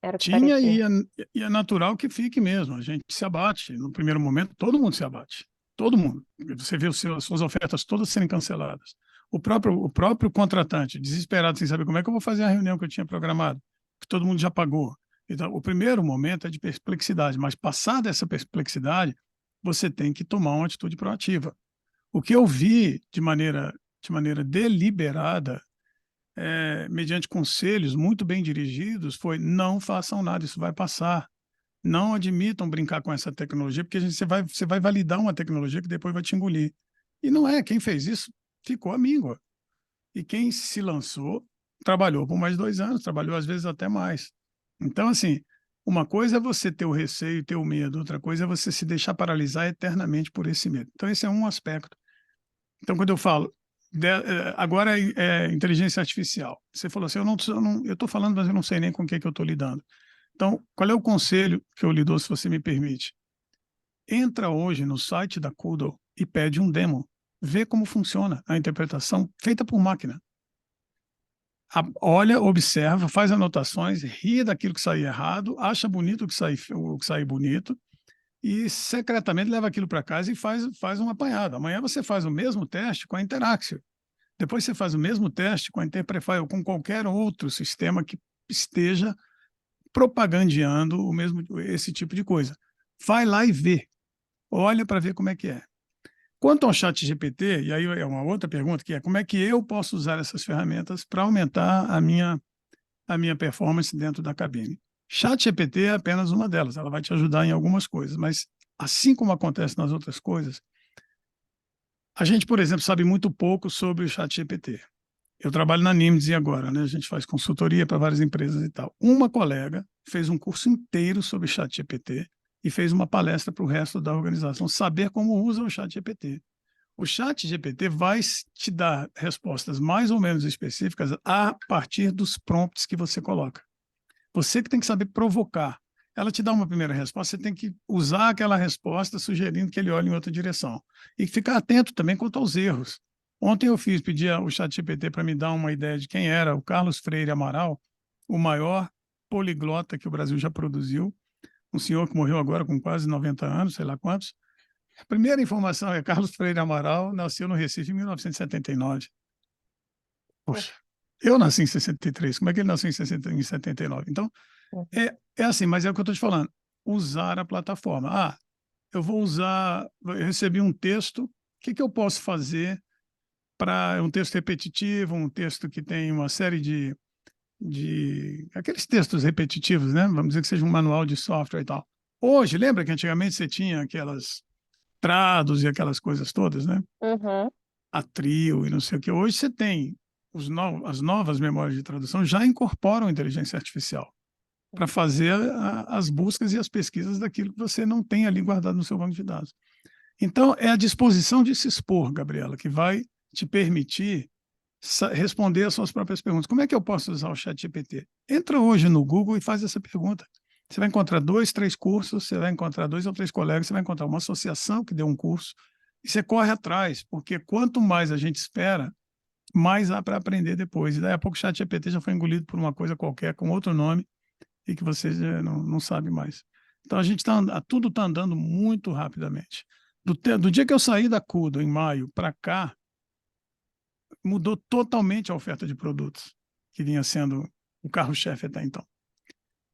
era o que Tinha parecia. e é natural que fique mesmo. A gente se abate. No primeiro momento, todo mundo se abate. Todo mundo. Você vê as suas ofertas todas serem canceladas. O próprio contratante, desesperado, sem saber como é que eu vou fazer a reunião que eu tinha programado, que todo mundo já pagou. Então, o primeiro momento é de perplexidade, mas passada essa perplexidade, você tem que tomar uma atitude proativa. O que eu vi de maneira deliberada mediante conselhos muito bem dirigidos, foi não façam nada, isso vai passar. Não admitam brincar com essa tecnologia, porque você vai validar uma tecnologia que depois vai te engolir. E não é, quem fez isso ficou amigo. E quem se lançou trabalhou por mais 2 anos, trabalhou às vezes até mais. Então, assim, uma coisa é você ter o receio, ter o medo, outra coisa é você se deixar paralisar eternamente por esse medo. Então, esse é um aspecto. Então, quando eu falo, agora é inteligência artificial. Você falou assim, eu estou falando, mas eu não sei nem com o que eu estou lidando. Então, qual é o conselho que eu lhe dou, se você me permite? Entra hoje no site da Kudo e pede um demo. Vê como funciona a interpretação feita por máquina. Olha, observa, faz anotações, ri daquilo que sair errado, acha bonito o que sair bonito, e secretamente leva aquilo para casa e faz um apanhado. Amanhã você faz o mesmo teste com a Interaxio. Depois você faz o mesmo teste com a Interprefile ou com qualquer outro sistema que esteja propagandeando esse tipo de coisa. Vai lá e vê. Olha para ver como é que é. Quanto ao chat GPT, e aí é uma outra pergunta, que é como é que eu posso usar essas ferramentas para aumentar a minha performance dentro da cabine. Chat GPT é apenas uma delas, ela vai te ajudar em algumas coisas, mas assim como acontece nas outras coisas, a gente, por exemplo, sabe muito pouco sobre o chat GPT. Eu trabalho na Nimdz agora, né? A gente faz consultoria para várias empresas e tal. Uma colega fez um curso inteiro sobre chat GPT e fez uma palestra para o resto da organização saber como usa o chat GPT. O chat GPT vai te dar respostas mais ou menos específicas a partir dos prompts que você coloca. Você que tem que saber provocar. Ela te dá uma primeira resposta, você tem que usar aquela resposta sugerindo que ele olhe em outra direção. E ficar atento também quanto aos erros. Ontem eu pedi ao ChatGPT para me dar uma ideia de quem era o Carlos Freire Amaral, o maior poliglota que o Brasil já produziu, um senhor que morreu agora com quase 90 anos, sei lá quantos. A primeira informação é Carlos Freire Amaral nasceu no Recife em 1979. Poxa, eu nasci em 63, como é que ele nasceu em 79? Então, Uhum. é assim, mas é o que eu estou te falando. Usar a plataforma. Eu vou usar. Eu recebi um texto. O que eu posso fazer para um texto repetitivo, um texto que tem uma série de aqueles textos repetitivos, né? Vamos dizer que seja um manual de software e tal. Hoje, lembra que antigamente você tinha aquelas trados e aquelas coisas todas, né? Uhum. A Trio e não sei o que. Hoje você tem as novas memórias de tradução já incorporam inteligência artificial para fazer as buscas e as pesquisas daquilo que você não tem ali guardado no seu banco de dados. Então, é a disposição de se expor, Gabriela, que vai te permitir responder às suas próprias perguntas. Como é que eu posso usar o chat GPT? Entra hoje no Google e faz essa pergunta. Você vai encontrar 2, 3 cursos, você vai encontrar 2 ou 3 colegas, você vai encontrar uma associação que deu um curso, e você corre atrás, porque quanto mais a gente espera, mais há para aprender depois. E daí a pouco o chat GPT já foi engolido por uma coisa qualquer, com outro nome, e que você já não sabe mais. Então, tudo está andando muito rapidamente. Do dia que eu saí da Kudo, em maio, para cá, mudou totalmente a oferta de produtos, que vinha sendo o carro-chefe até então.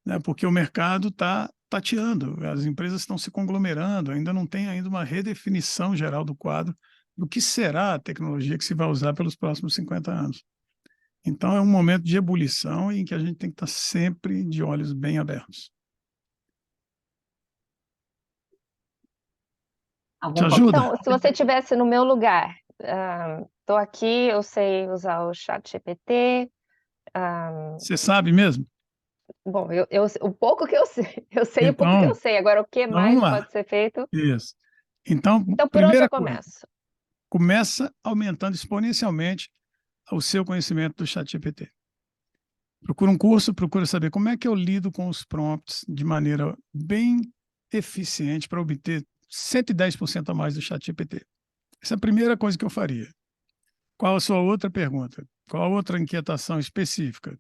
Né? Porque o mercado está tateando, as empresas estão se conglomerando, ainda não tem ainda uma redefinição geral do quadro do que será a tecnologia que se vai usar pelos próximos 50 anos. Então, é um momento de ebulição em que a gente tem que estar sempre de olhos bem abertos. Algum ajuda? Então, se você estivesse no meu lugar, estou aqui, eu sei usar o ChatGPT. Você sabe mesmo? Bom, o pouco que eu sei, eu sei o pouco que eu Então, sei. Agora, o que então vamos mais lá. pode ser feito? Isso. Então, Então, por onde eu primeira coisa, começo? começa aumentando exponencialmente o seu conhecimento do ChatGPT. Procura um curso, procura saber como é que eu lido com os prompts de maneira bem eficiente para obter 110% a mais do ChatGPT. Essa é a primeira coisa que eu faria. Qual a sua outra pergunta? Qual a outra inquietação específica?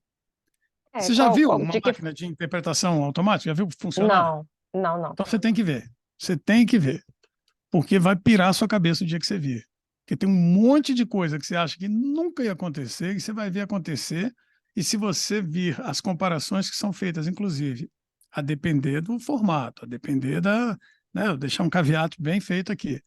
Você já viu uma De que... máquina de interpretação automática? Já viu funcionar? Não, não, não. Então você tem que ver. Você tem que ver. Porque vai pirar a sua cabeça o dia que você vir. Porque tem um monte de coisa que você acha que nunca ia acontecer, e você vai ver acontecer. E se você vir as comparações que são feitas, inclusive, a depender do formato, a depender da. Né, eu vou deixar um caveat bem feito aqui.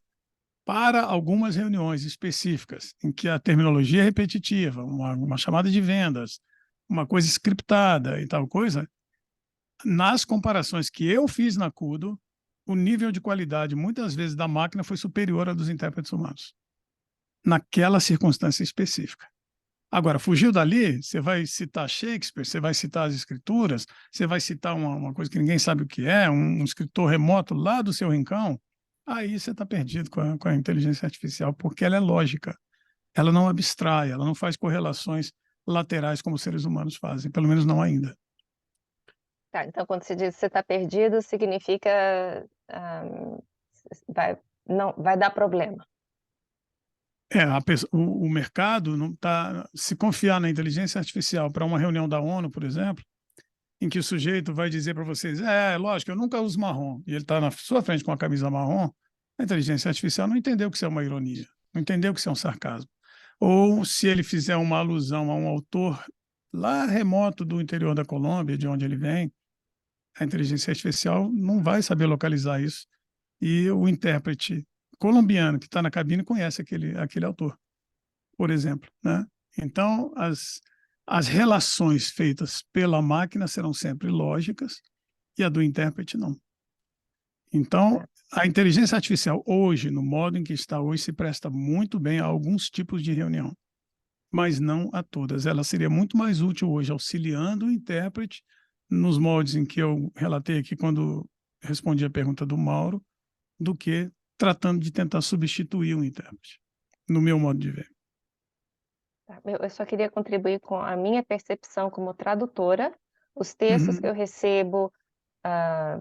Para algumas reuniões específicas, em que a terminologia é repetitiva, uma chamada de vendas, uma coisa scriptada e tal coisa, nas comparações que eu fiz na Kudo, o nível de qualidade, muitas vezes, da máquina foi superior à dos intérpretes humanos, naquela circunstância específica. Agora, fugiu dali, você vai citar Shakespeare, você vai citar as escrituras, você vai citar uma coisa que ninguém sabe o que é, um escritor remoto lá do seu rincão, aí você está perdido com a inteligência artificial, porque ela é lógica, ela não abstrai, ela não faz correlações laterais como os seres humanos fazem, pelo menos não ainda. Tá, então, quando você diz que você está perdido, significa ah, vai dar problema. O mercado não tá, se confiar na inteligência artificial para uma reunião da ONU, por exemplo, em que o sujeito vai dizer para vocês, lógico, eu nunca uso marrom, e ele está na sua frente com a camisa marrom, a inteligência artificial não entendeu que isso é uma ironia, não entendeu que isso é um sarcasmo. Ou se ele fizer uma alusão a um autor lá remoto do interior da Colômbia, de onde ele vem, a inteligência artificial não vai saber localizar isso. E o intérprete colombiano que está na cabine conhece aquele autor, por exemplo, né? Então, as relações feitas pela máquina serão sempre lógicas e a do intérprete não. Então, a inteligência artificial hoje, no modo em que está hoje, se presta muito bem a alguns tipos de reunião, mas não a todas. Ela seria muito mais útil hoje auxiliando o intérprete nos moldes em que eu relatei aqui quando respondi a pergunta do Mauro, do que tratando de tentar substituir o intérprete, no meu modo de ver. Tá, eu só queria contribuir com a minha percepção como tradutora. Os textos que eu recebo ah,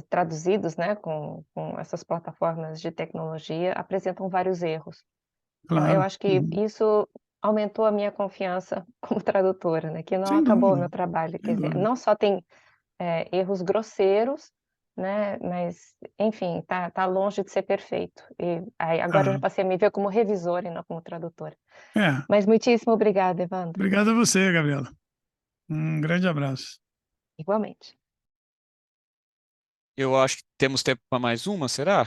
traduzidos, né, com essas plataformas de tecnologia, apresentam vários erros. Então, eu Claro. acho que isso aumentou a minha confiança como tradutora, né, que não Sem acabou o dúvida, meu trabalho. Quer sem dizer, dúvida. não só tem erros grosseiros, né, mas, enfim, tá longe de ser perfeito. E aí, agora eu já Ah, passei a me ver como revisora e não como tradutora. é. Mas muitíssimo obrigada, Evandro. Obrigado a você, Gabriela. Um grande abraço. Igualmente. Eu acho que temos tempo para mais uma, será?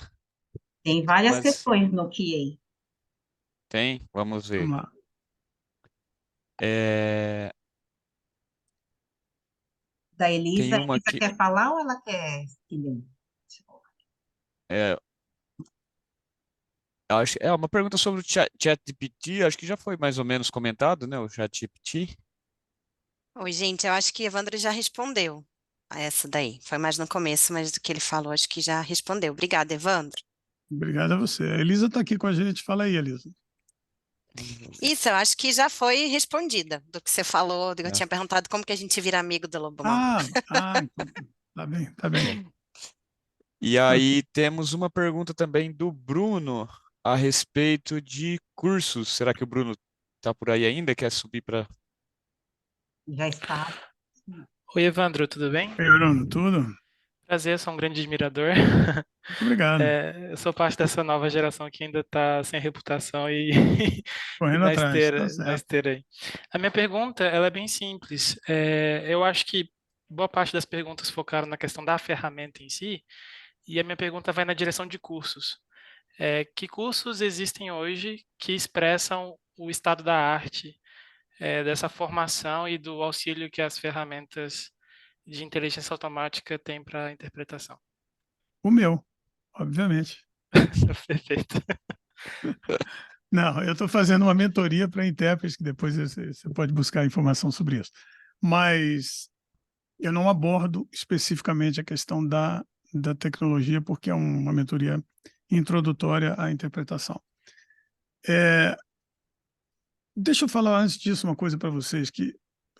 Tem várias Mas questões no QA. tem, vamos ver. Vamos lá. É, Da Elisa. tem A uma Elisa que quer falar ou ela quer que lê? é, é uma pergunta sobre o ChatGPT, acho que já foi mais ou menos comentado, né, o ChatGPT. Oi, gente, eu acho que Evandro já respondeu a essa daí. Foi mais no começo, mas do que ele falou, acho que já respondeu. Obrigada, Evandro. Obrigado a você. A Elisa está aqui com a gente. Fala aí, Elisa. Isso, eu acho que já foi respondida do que você falou, do que eu É. tinha perguntado como que a gente vira amigo do Lobo Mau. Então, tá bem, tá bem. E aí temos uma pergunta também do Bruno a respeito de cursos. Será que o Bruno está por aí ainda? Quer subir para... Já está. Oi, Evandro, tudo bem? Oi, Bruno, tudo? Prazer, sou um grande admirador. Obrigado. Eu sou parte dessa nova geração que ainda está sem reputação e, e Correndo na atrás, tá esteira, na certo. esteira aí. A minha pergunta, ela é bem simples. Eu acho que boa parte das perguntas focaram na questão da ferramenta em si, e a minha pergunta vai na direção de cursos. Que cursos existem hoje que expressam o estado da arte, dessa formação e do auxílio que as ferramentas de inteligência automática têm para interpretação? O meu. obviamente. Perfeito. Não, eu estou fazendo uma mentoria para intérpretes, que depois você pode buscar informação sobre isso. Mas eu não abordo especificamente a questão da tecnologia, porque é uma mentoria introdutória à interpretação. Deixa eu falar antes disso uma coisa para vocês, que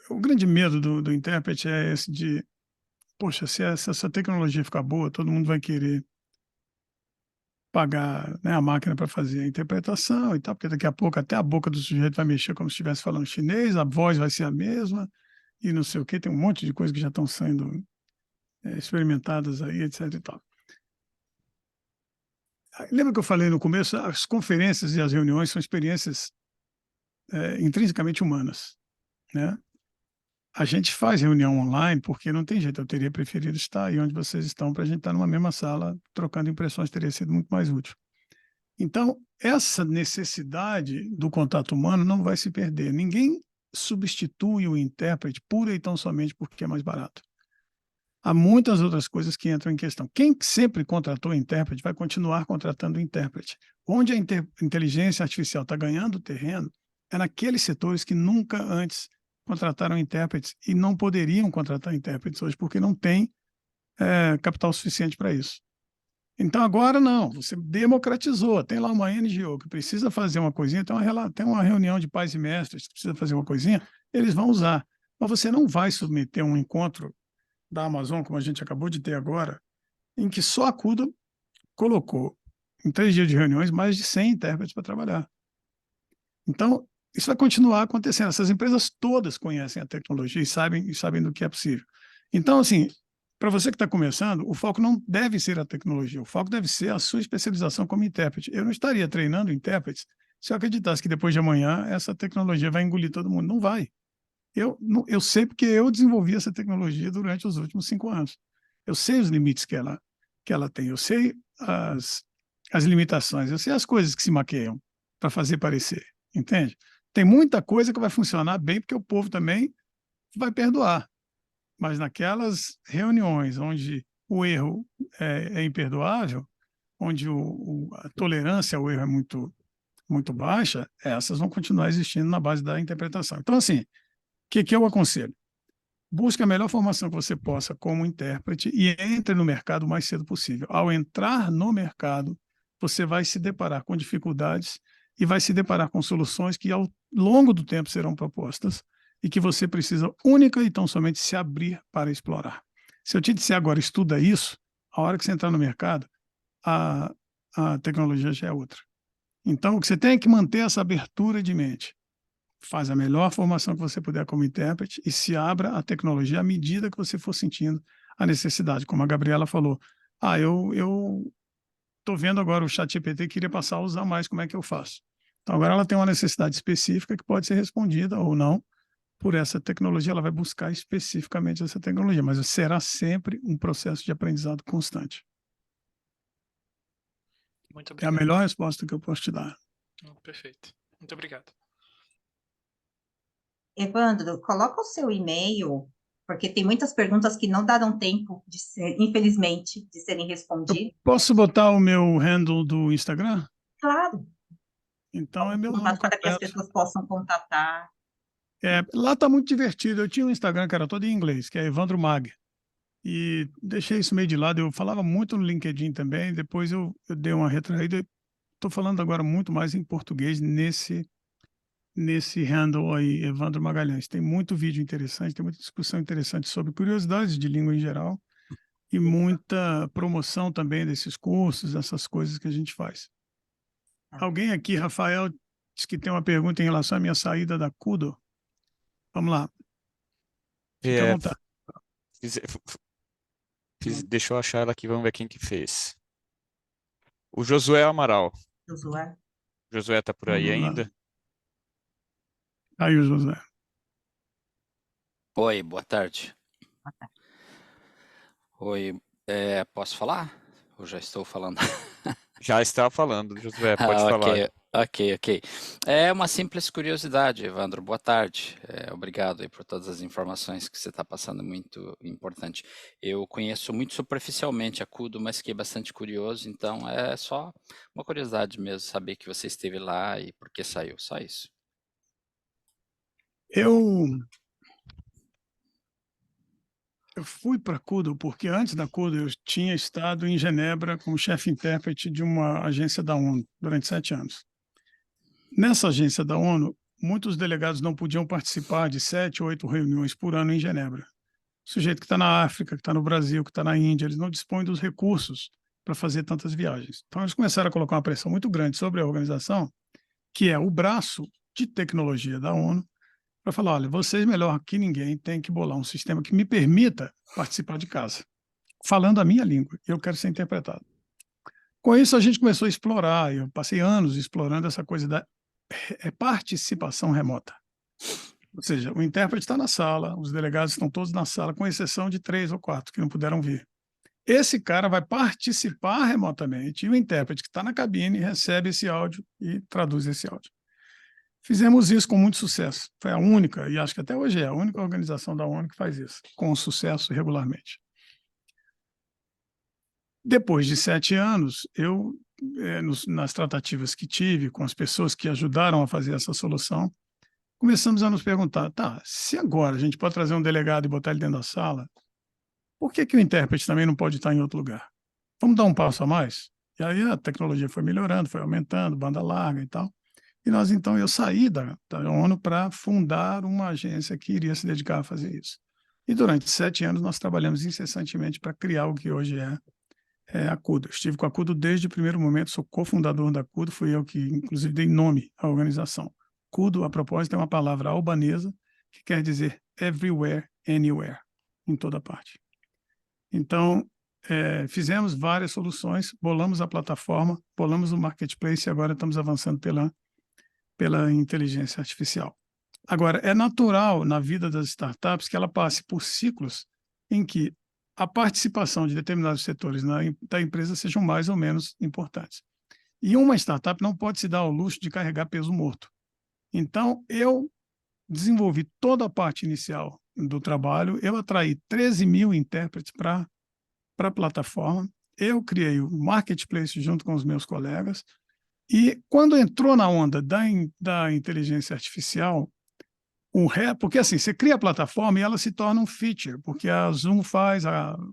o grande medo do intérprete é esse de, poxa, se essa tecnologia ficar boa, todo mundo vai querer pagar, né, a máquina para fazer a interpretação e tal, porque daqui a pouco até a boca do sujeito vai mexer como se estivesse falando chinês, a voz vai ser a mesma e não sei o quê, tem um monte de coisas que já estão sendo experimentadas aí, etc e tal. Lembra que eu falei no começo? As conferências e as reuniões são experiências intrinsecamente humanas, né? A gente faz reunião online porque não tem jeito, eu teria preferido estar aí onde vocês estão para a gente estar numa mesma sala trocando impressões, teria sido muito mais útil. Então, essa necessidade do contato humano não vai se perder. Ninguém substitui o intérprete pura e tão somente porque é mais barato. Há muitas outras coisas que entram em questão. Quem sempre contratou intérprete vai continuar contratando intérprete. Onde a inteligência artificial está ganhando terreno é naqueles setores que nunca antes contrataram intérpretes e não poderiam contratar intérpretes hoje porque não tem capital suficiente para isso. Então agora não, você democratizou, tem lá uma NGO que precisa fazer uma coisinha, tem uma reunião de pais e mestres que precisa fazer uma coisinha, eles vão usar. Mas você não vai submeter um encontro da Amazon, como a gente acabou de ter agora, em que só a Kudo colocou, em 3 dias de reuniões, mais de 100 intérpretes para trabalhar. Então, isso vai continuar acontecendo. Essas empresas todas conhecem a tecnologia e sabem do que é possível. Então, assim, para você que está começando, o foco não deve ser a tecnologia, o foco deve ser a sua especialização como intérprete. Eu não estaria treinando intérpretes se eu acreditasse que depois de amanhã essa tecnologia vai engolir todo mundo. Não vai. Eu sei porque eu desenvolvi essa tecnologia durante os últimos 5 anos. Eu sei os limites que ela tem, eu sei as limitações, eu sei as coisas que se maqueiam para fazer parecer, entende? Tem muita coisa que vai funcionar bem porque o povo também vai perdoar. Mas naquelas reuniões onde o erro é imperdoável, onde a tolerância ao erro é muito, muito baixa, essas vão continuar existindo na base da interpretação. Então, assim, o que eu aconselho? Busque a melhor formação que você possa como intérprete e entre no mercado o mais cedo possível. Ao entrar no mercado, você vai se deparar com dificuldades e vai se deparar com soluções que ao longo do tempo serão propostas e que você precisa única e tão somente se abrir para explorar. Se eu te disser agora, estuda isso, a hora que você entrar no mercado, a tecnologia já é outra. Então, o que você tem é que manter essa abertura de mente. Faz a melhor formação que você puder como intérprete e se abra à tecnologia à medida que você for sentindo a necessidade. Como a Gabriela falou, eu estou vendo agora o ChatGPT, queria passar a usar mais, como é que eu faço? Então agora ela tem uma necessidade específica que pode ser respondida ou não por essa tecnologia, ela vai buscar especificamente essa tecnologia, mas será sempre um processo de aprendizado constante. Muito É a obrigado. melhor resposta que eu posso te dar. Perfeito. Muito obrigado. Evandro, coloca o seu e-mail, porque tem muitas perguntas que não darão tempo de ser, infelizmente, de serem Eu respondidas. posso botar o meu handle do Instagram? Claro, Então é meu nome para que as completo. pessoas possam contatar. Lá está muito divertido. Eu tinha um Instagram que era todo em inglês, que é Evandro Mag. E deixei isso meio de lado. Eu falava muito no LinkedIn também. Depois eu dei uma retraída. Estou falando agora muito mais em português nesse handle aí, Evandro Magalhães. Tem muito vídeo interessante, tem muita discussão interessante sobre curiosidades de língua em geral e muita promoção também desses cursos, essas coisas que a gente faz. Alguém aqui, Rafael, disse que tem uma pergunta em relação à minha saída da Kudo. Vamos lá. Fique à É, vontade. deixa eu achar ela aqui, vamos ver quem que fez. O Josué Amaral. Josué. Josué está por aí Vamos lá. ainda? Aí o José. Oi, boa tarde. Oi, posso falar? Eu já estou falando. Já está falando, Josué, pode falar. Ok, Ok, ok. É uma simples curiosidade, Evandro. Boa tarde. Obrigado aí por todas as informações que você está passando, muito importante. Eu conheço muito superficialmente a Kudo, mas fiquei bastante curioso, então é só uma curiosidade mesmo, saber que você esteve lá e por que saiu, só isso. Eu fui para a Kudo porque antes da Kudo eu tinha estado em Genebra como chefe intérprete de uma agência da ONU durante 7 anos. Nessa agência da ONU, muitos delegados não podiam participar de 7 ou 8 reuniões por ano em Genebra. O sujeito que está na África, que está no Brasil, que está na Índia, eles não dispõem dos recursos para fazer tantas viagens. Então, eles começaram a colocar uma pressão muito grande sobre a organização, que é o braço de tecnologia da ONU, para falar, olha, vocês melhor que ninguém têm que bolar um sistema que me permita participar de casa, falando a minha língua, e eu quero ser interpretado. Com isso, a gente começou a explorar, eu passei anos explorando essa coisa da participação remota. Ou seja, o intérprete está na sala, os delegados estão todos na sala, com exceção de 3 ou 4 que não puderam vir. Esse cara vai participar remotamente e o intérprete que está na cabine recebe esse áudio e traduz esse áudio. Fizemos isso com muito sucesso. Foi a única, e acho que até hoje é a única organização da ONU que faz isso, com sucesso regularmente. Depois de 7 anos, eu, nas tratativas que tive com as pessoas que ajudaram a fazer essa solução, começamos a nos perguntar, tá, se agora a gente pode trazer um delegado e botar ele dentro da sala, por que que o intérprete também não pode estar em outro lugar? Vamos dar um passo a mais? E aí a tecnologia foi melhorando, foi aumentando, banda larga e tal. E nós, então, eu saí da ONU para fundar uma agência que iria se dedicar a fazer isso. E durante 7 anos nós trabalhamos incessantemente para criar o que hoje é a Kudo. Eu estive com a Kudo desde o primeiro momento, sou cofundador da Kudo, fui eu que, inclusive, dei nome à organização. Kudo, a propósito, é uma palavra albanesa que quer dizer everywhere, anywhere, em toda parte. Então, fizemos várias soluções, bolamos a plataforma, bolamos o marketplace e agora estamos avançando pela inteligência artificial. Agora, é natural na vida das startups que ela passe por ciclos em que a participação de determinados setores da empresa sejam mais ou menos importantes. E uma startup não pode se dar ao luxo de carregar peso morto. Então, eu desenvolvi toda a parte inicial do trabalho, eu atraí 13 mil intérpretes para a plataforma, eu criei o marketplace junto com os meus colegas, e quando entrou na onda da inteligência artificial, porque assim, você cria a plataforma e ela se torna um feature, porque a Zoom faz, o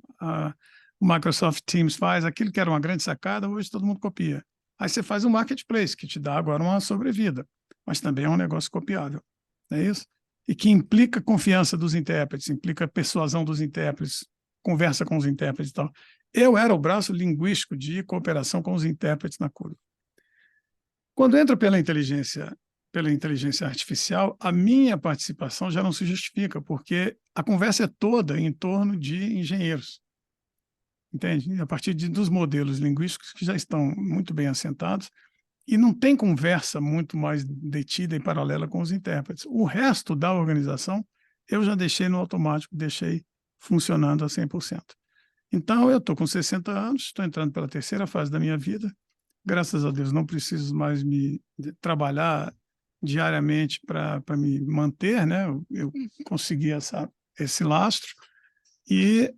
Microsoft Teams faz, aquilo que era uma grande sacada, hoje todo mundo copia. Aí você faz um marketplace, que te dá agora uma sobrevida, mas também é um negócio copiável, não é isso? E que implica confiança dos intérpretes, implica persuasão dos intérpretes, conversa com os intérpretes e tal. Eu era o braço linguístico de cooperação com os intérpretes na Kudo. Quando entra pela inteligência artificial, a minha participação já não se justifica, porque a conversa é toda em torno de engenheiros. Entende? A partir dos modelos linguísticos que já estão muito bem assentados, e não tem conversa muito mais detida e paralela com os intérpretes. O resto da organização, eu já deixei no automático, deixei funcionando a 100%. Então, eu estou com 60 anos, estou entrando pela terceira fase da minha vida, graças a Deus, não preciso mais trabalhar diariamente para me manter, né? Eu consegui esse lastro e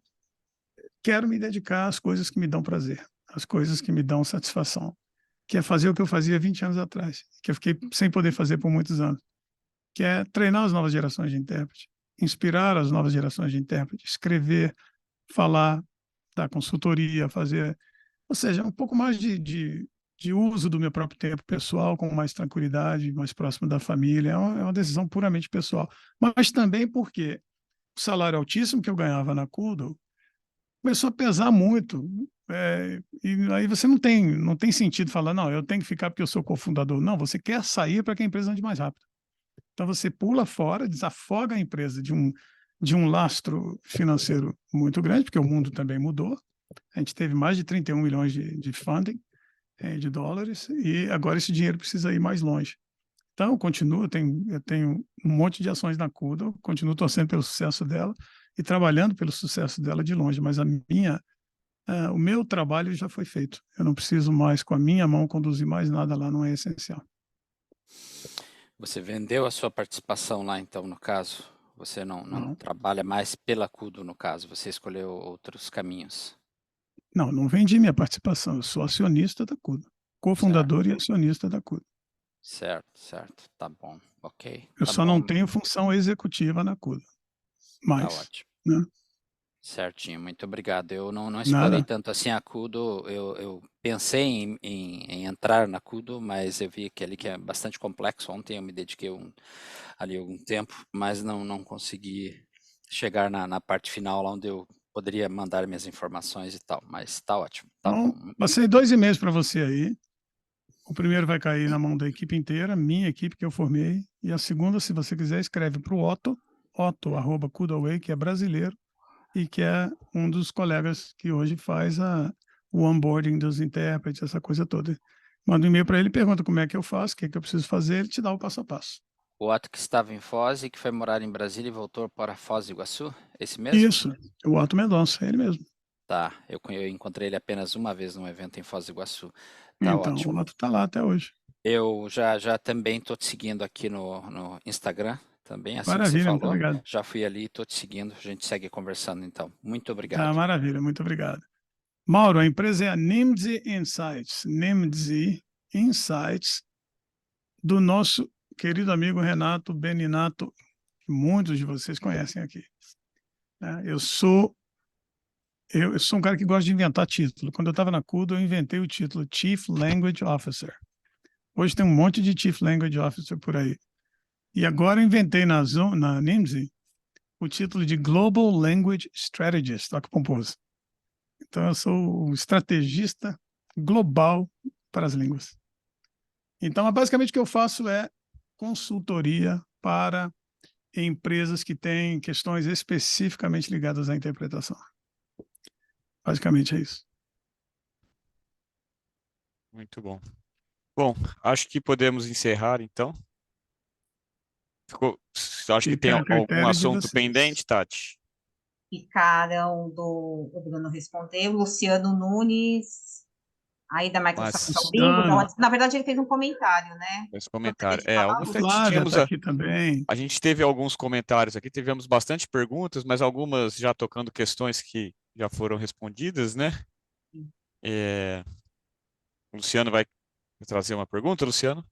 quero me dedicar às coisas que me dão prazer, às coisas que me dão satisfação, que é fazer o que eu fazia 20 anos atrás, que eu fiquei sem poder fazer por muitos anos, que é treinar as novas gerações de intérprete, inspirar as novas gerações de intérprete, escrever, falar, dar consultoria, fazer... Ou seja, um pouco mais de uso do meu próprio tempo pessoal, com mais tranquilidade, mais próximo da família. É uma decisão puramente pessoal. Mas também porque o salário altíssimo que eu ganhava na Kudo começou a pesar muito. E aí você não tem sentido falar, não, eu tenho que ficar porque eu sou cofundador. Não, você quer sair para que a empresa ande mais rápido. Então você pula fora, desafoga a empresa de um lastro financeiro muito grande, porque o mundo também mudou. A gente teve mais de 31 milhões de funding, de dólares, e agora esse dinheiro precisa ir mais longe. Então, eu tenho um monte de ações na Kudo, continuo torcendo pelo sucesso dela e trabalhando pelo sucesso dela de longe, mas a minha o meu trabalho já foi feito. Eu não preciso mais, com a minha mão, conduzir mais nada lá, não é essencial. Você vendeu a sua participação lá, então, no caso? Você não trabalha mais pela Kudo, no caso? Você escolheu outros caminhos? Não vendi minha participação. Eu sou acionista da Kudo. Cofundador e acionista da Kudo. Certo. Tá bom. Ok. Eu Tá só bom. não tenho função executiva na Kudo. Tá Mas, ótimo. né? Certinho, muito obrigado. Eu não explorei Nada. tanto assim a Kudo. Eu pensei em entrar na Kudo, mas eu vi que ali que é bastante complexo. Ontem eu me dediquei ali algum tempo, mas não consegui chegar na parte final lá onde eu poderia mandar minhas informações e tal. Mas tá ótimo, tá Então, bom. passei 2 e-mails para você aí. O primeiro vai cair na mão da equipe inteira, minha equipe que eu formei. E a segunda, se você quiser, escreve para o Otto@Kudaway, que é brasileiro e que é um dos colegas que hoje faz o onboarding dos intérpretes, essa coisa toda. Manda um e-mail para ele, pergunta como é que eu faço, o que é que eu preciso fazer, ele te dá o passo a passo. O Otto que estava em Foz e que foi morar em Brasília e voltou para Foz do Iguaçu? Esse mesmo? Isso, o Otto Mendonça, é ele mesmo. Tá, eu encontrei ele apenas uma vez num evento em Foz do Iguaçu. Tá Então, ótimo. o Otto está lá até hoje. Eu já também estou te seguindo aqui no Instagram, também, assim que você Maravilha, muito falou. obrigado. Já fui ali, estou te seguindo, a gente segue conversando então. Muito Tá, obrigado. maravilha, muito obrigado. Mauro, a empresa é a Nimdzi Insights. Nimdzi Insights, do nosso querido amigo Renato Beninato, que muitos de vocês conhecem aqui. Eu sou um cara que gosta de inventar título. Quando eu estava na Kudo, eu inventei o título Chief Language Officer. Hoje tem um monte de Chief Language Officer por aí. E agora eu inventei na Nimdzi o título de Global Language Strategist, olha que pomposo. Então eu sou o estrategista global para as línguas. Então, basicamente o que eu faço é consultoria para empresas que têm questões especificamente ligadas à interpretação. Basicamente é isso. Muito bom. Bom, acho que podemos encerrar, então. Acho que tem Fica a algum critério de assunto vocês. pendente, Tati? Ficaram o Bruno respondeu, Luciano Nunes, aí da Microsoft Mas ao vivo. Luciano. Na verdade, ele fez um comentário, né? esse Gostaria comentário. de falar, Alguns A Luciano? Flávia tínhamos está aqui também. a gente teve alguns comentários aqui, tivemos bastante perguntas, mas algumas já tocando questões que já foram respondidas, né? O Luciano vai trazer uma pergunta, Luciano?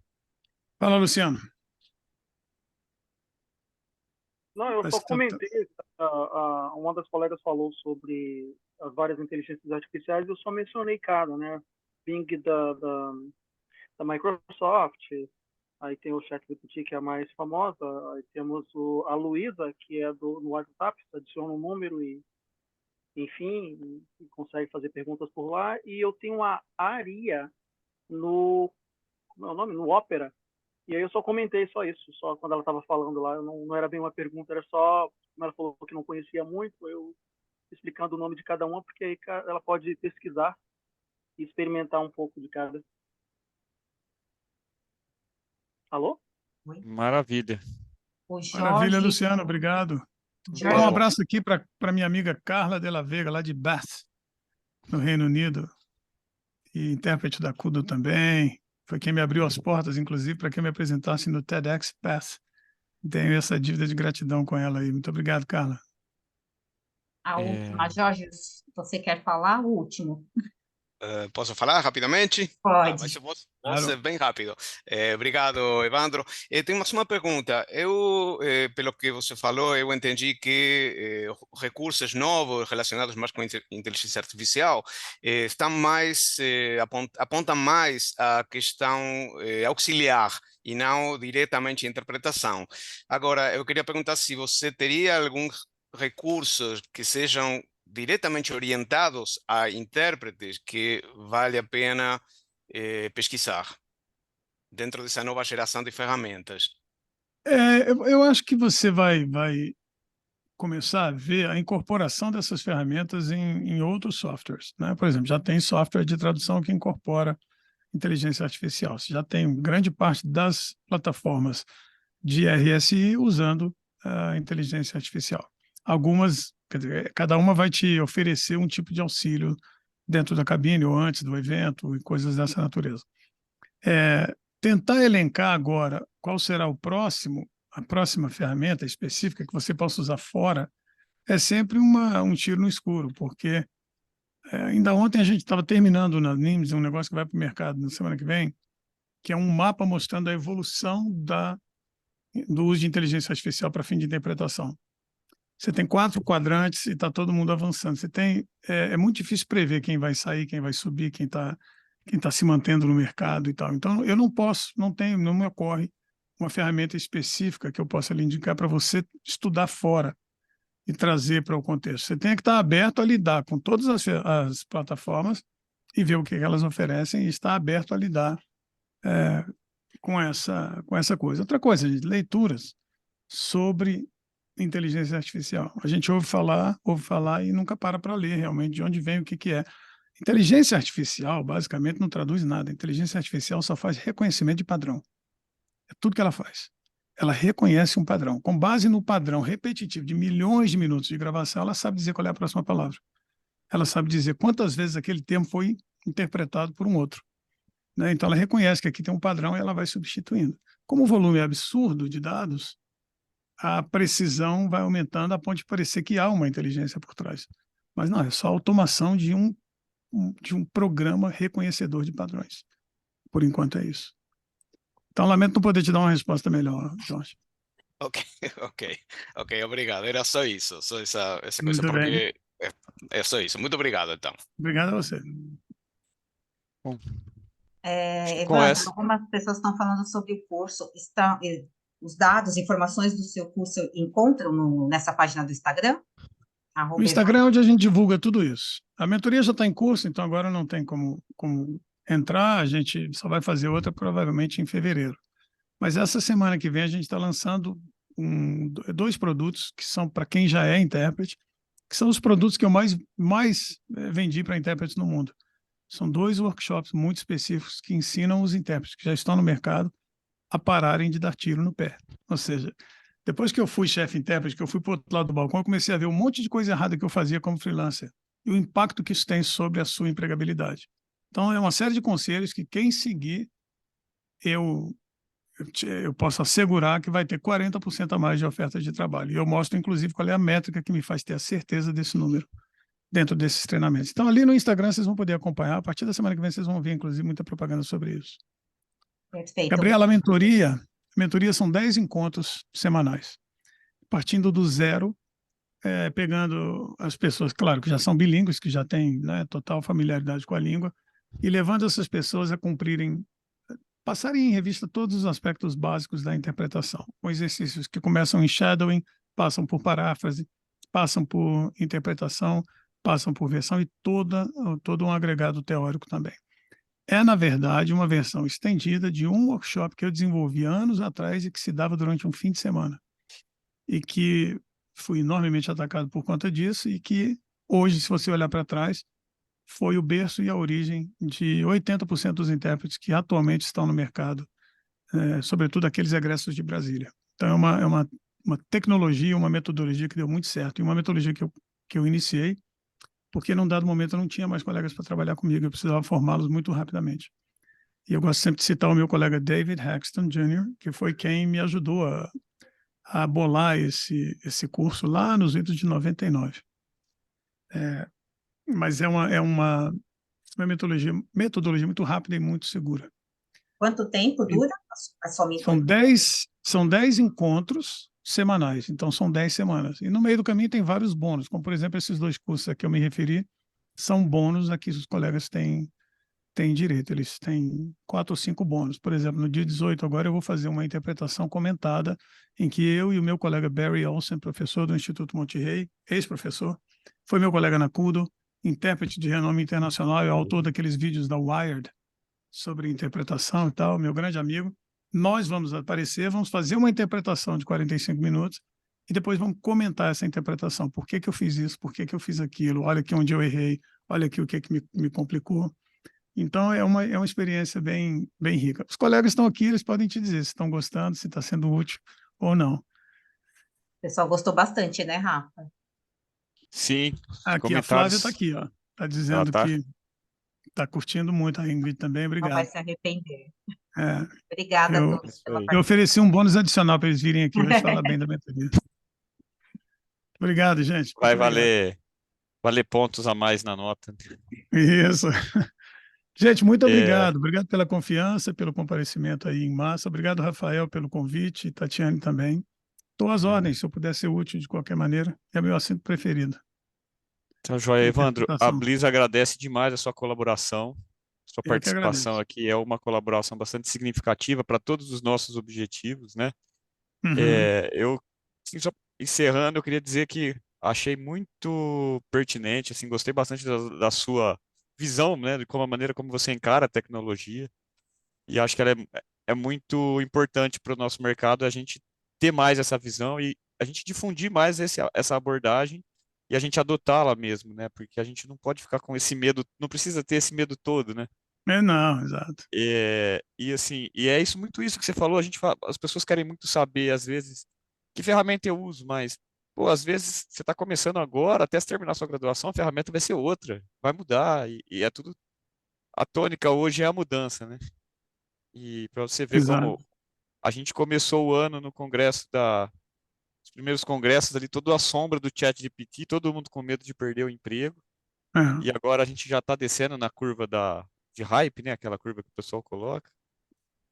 Fala, Luciano. Não, eu Mas só tá- comentei, uma das colegas falou sobre as várias inteligências artificiais, eu só mencionei cada, né? Bing da Microsoft, aí tem o ChatGPT, que é a mais famosa, aí temos a Luísa, que é no WhatsApp, você adiciona um número e, enfim, e consegue fazer perguntas por lá, e eu tenho a Aria como é o nome? No Opera. E aí eu só comentei só isso, só quando ela estava falando lá, não era bem uma pergunta, era só, como ela falou que não conhecia muito, eu explicando o nome de cada uma, porque aí ela pode pesquisar e experimentar um pouco de cada. Alô? Maravilha. O Maravilha, Jorge, Luciano, obrigado. Um Jorge, abraço aqui para minha amiga Carla de la Vega, lá de Bath, no Reino Unido, e intérprete da Kudo também. Foi quem me abriu as portas, inclusive, para que eu me apresentasse no TEDx Bath. Tenho essa dívida de gratidão com ela aí. Muito obrigado, Carla. a última. Jorge, você quer falar? O último. Posso falar rapidamente? Pode. Mas eu vou Claro. ser bem rápido. Obrigado, Evandro. Tenho mais uma pergunta. Pelo que você falou, eu entendi que recursos novos relacionados mais com inteligência artificial estão mais, apontam mais à questão auxiliar e não diretamente à interpretação. Agora, eu queria perguntar se você teria alguns recursos que sejam diretamente orientados a intérpretes que vale a pena pesquisar dentro dessa nova geração de ferramentas. Eu acho que você vai começar a ver a incorporação dessas ferramentas em outros softwares, né? Por exemplo, já tem software de tradução que incorpora inteligência artificial. Você já tem grande parte das plataformas de RSI usando a inteligência artificial. Algumas, quer dizer, cada uma vai te oferecer um tipo de auxílio dentro da cabine ou antes do evento e coisas dessa natureza. Tentar elencar agora qual será a próxima ferramenta específica que você possa usar fora é sempre um tiro no escuro, porque ainda ontem a gente estava terminando na NIMS um negócio que vai para o mercado na semana que vem, que é um mapa mostrando a evolução do uso de inteligência artificial para fim de interpretação. Você tem 4 quadrantes e está todo mundo avançando. É muito difícil prever quem vai sair, quem vai subir, quem tá se mantendo no mercado e tal. Então, eu não me ocorre uma ferramenta específica que eu possa lhe indicar para você estudar fora e trazer para o contexto. Você tem que estar aberto a lidar com todas as plataformas e ver o que elas oferecem e estar aberto a lidar com essa coisa. Outra coisa, gente, leituras sobre inteligência artificial. A gente ouve falar e nunca para ler realmente de onde vem, o que é. Inteligência artificial, basicamente, não traduz nada. Inteligência artificial só faz reconhecimento de padrão. É tudo que ela faz. Ela reconhece um padrão. Com base no padrão repetitivo de milhões de minutos de gravação, ela sabe dizer qual é a próxima palavra. Ela sabe dizer quantas vezes aquele termo foi interpretado por um outro. Né? Então, ela reconhece que aqui tem um padrão e ela vai substituindo. Como o volume é absurdo de dados, a precisão vai aumentando a ponto de parecer que há uma inteligência por trás. Mas não, é só a automação de um programa reconhecedor de padrões. Por enquanto é isso. Então, lamento não poder te dar uma resposta melhor, Jorge. Ok, obrigado. Era só isso, só essa coisa, Muito porque é só isso. Muito obrigado, então. Obrigado a você. Bom, com Evandro, essa, algumas pessoas estão falando sobre o curso. Os dados, informações do seu curso encontram nessa página do Instagram? O Instagram é onde a gente divulga tudo isso. A mentoria já está em curso, então agora não tem como entrar, a gente só vai fazer outra provavelmente em fevereiro. Mas essa semana que vem a gente está lançando 2 produtos que são para quem já é intérprete, que são os produtos que eu mais vendi para intérpretes no mundo. São 2 workshops muito específicos que ensinam os intérpretes que já estão no mercado a pararem de dar tiro no pé. Ou seja, depois que eu fui chefe intérprete, que eu fui para o outro lado do balcão, eu comecei a ver um monte de coisa errada que eu fazia como freelancer e o impacto que isso tem sobre a sua empregabilidade. Então, é uma série de conselhos que quem seguir, eu posso assegurar que vai ter 40% a mais de ofertas de trabalho. E eu mostro, inclusive, qual é a métrica que me faz ter a certeza desse número dentro desses treinamentos. Então, ali no Instagram, vocês vão poder acompanhar. A partir da semana que vem, vocês vão ver, inclusive, muita propaganda sobre isso. Perfeito. Gabriela, a mentoria são 10 encontros semanais, partindo do zero, pegando as pessoas, claro, que já são bilíngues, que já têm, né, total familiaridade com a língua, e levando essas pessoas a passarem em revista todos os aspectos básicos da interpretação, com exercícios que começam em shadowing, passam por paráfrase, passam por interpretação, passam por versão e todo um agregado teórico também. É, na verdade, uma versão estendida de um workshop que eu desenvolvi anos atrás e que se dava durante um fim de semana. E que fui enormemente atacado por conta disso e que hoje, se você olhar para trás, foi o berço e a origem de 80% dos intérpretes que atualmente estão no mercado, sobretudo aqueles egressos de Brasília. Então, é uma tecnologia, uma metodologia que deu muito certo e uma metodologia que eu iniciei porque num dado momento eu não tinha mais colegas para trabalhar comigo, eu precisava formá-los muito rapidamente. E eu gosto sempre de citar o meu colega David Haxton Jr., que foi quem me ajudou a bolar esse curso lá nos idos de 99. Mas é uma metodologia muito rápida e muito segura. Quanto tempo dura a sua mentoria? São 10 encontros semanais, então são 10 semanas. E no meio do caminho tem vários bônus, como por exemplo esses 2 cursos a que eu me referi, são bônus a que os colegas têm direito, eles têm 4 ou 5 bônus. Por exemplo, no dia 18 agora eu vou fazer uma interpretação comentada em que eu e o meu colega Barry Olsen, professor do Instituto Monterrey, ex-professor, foi meu colega na Kudo, intérprete de renome internacional e autor daqueles vídeos da Wired sobre interpretação e tal, meu grande amigo. Nós vamos aparecer, vamos fazer uma interpretação de 45 minutos e depois vamos comentar essa interpretação. Por que eu fiz isso? Por que eu fiz aquilo? Olha aqui onde eu errei. Olha aqui o que me complicou. Então, é uma experiência bem rica. Os colegas estão aqui, eles podem te dizer se estão gostando, se está sendo útil ou não. O pessoal gostou bastante, né, Rafa? sim, Aqui, comentários. a Flávia está aqui, ó. Está dizendo tá. que está curtindo muito, a Ingrid também, Não vai obrigado. se arrepender. É, Obrigada a eu, todos Isso pela aí. eu participação. ofereci um bônus adicional para eles virem aqui hoje falar bem da mentoria. Obrigado, gente. Vai Muito obrigado. valer pontos a mais na nota. Isso. Gente, muito É, obrigado. Obrigado pela confiança, pelo comparecimento aí em massa. Obrigado, Rafael, pelo convite, e Tatiane também. Estou às ordens, se eu puder ser útil de qualquer maneira. É meu assento preferido. então, joia, Evandro, a Interpretação. Bliss agradece demais a sua colaboração. Sua Eu que participação agradeço. aqui é uma colaboração bastante significativa para todos os nossos objetivos, né? Uhum. Assim, só encerrando, eu queria dizer que achei muito pertinente, assim, gostei bastante da sua visão, né, de como a maneira como você encara a tecnologia, e acho que ela é muito importante para o nosso mercado a gente ter mais essa visão e a gente difundir mais essa abordagem e a gente adotá-la mesmo, né, porque a gente não pode ficar com esse medo, não precisa ter esse medo todo, né? Não, exato. E assim, e é isso muito isso que você falou, as pessoas querem muito saber às vezes que ferramenta eu uso, mas pô, às vezes você está começando agora, até você terminar sua graduação, a ferramenta vai ser outra, vai mudar e é tudo a tônica hoje é a mudança, né? E para você ver Exato. como a gente começou o ano no congresso os primeiros congressos ali, toda a sombra do ChatGPT, todo mundo com medo de perder o emprego, É. e agora a gente já está descendo na curva de hype, né? Aquela curva que o pessoal coloca.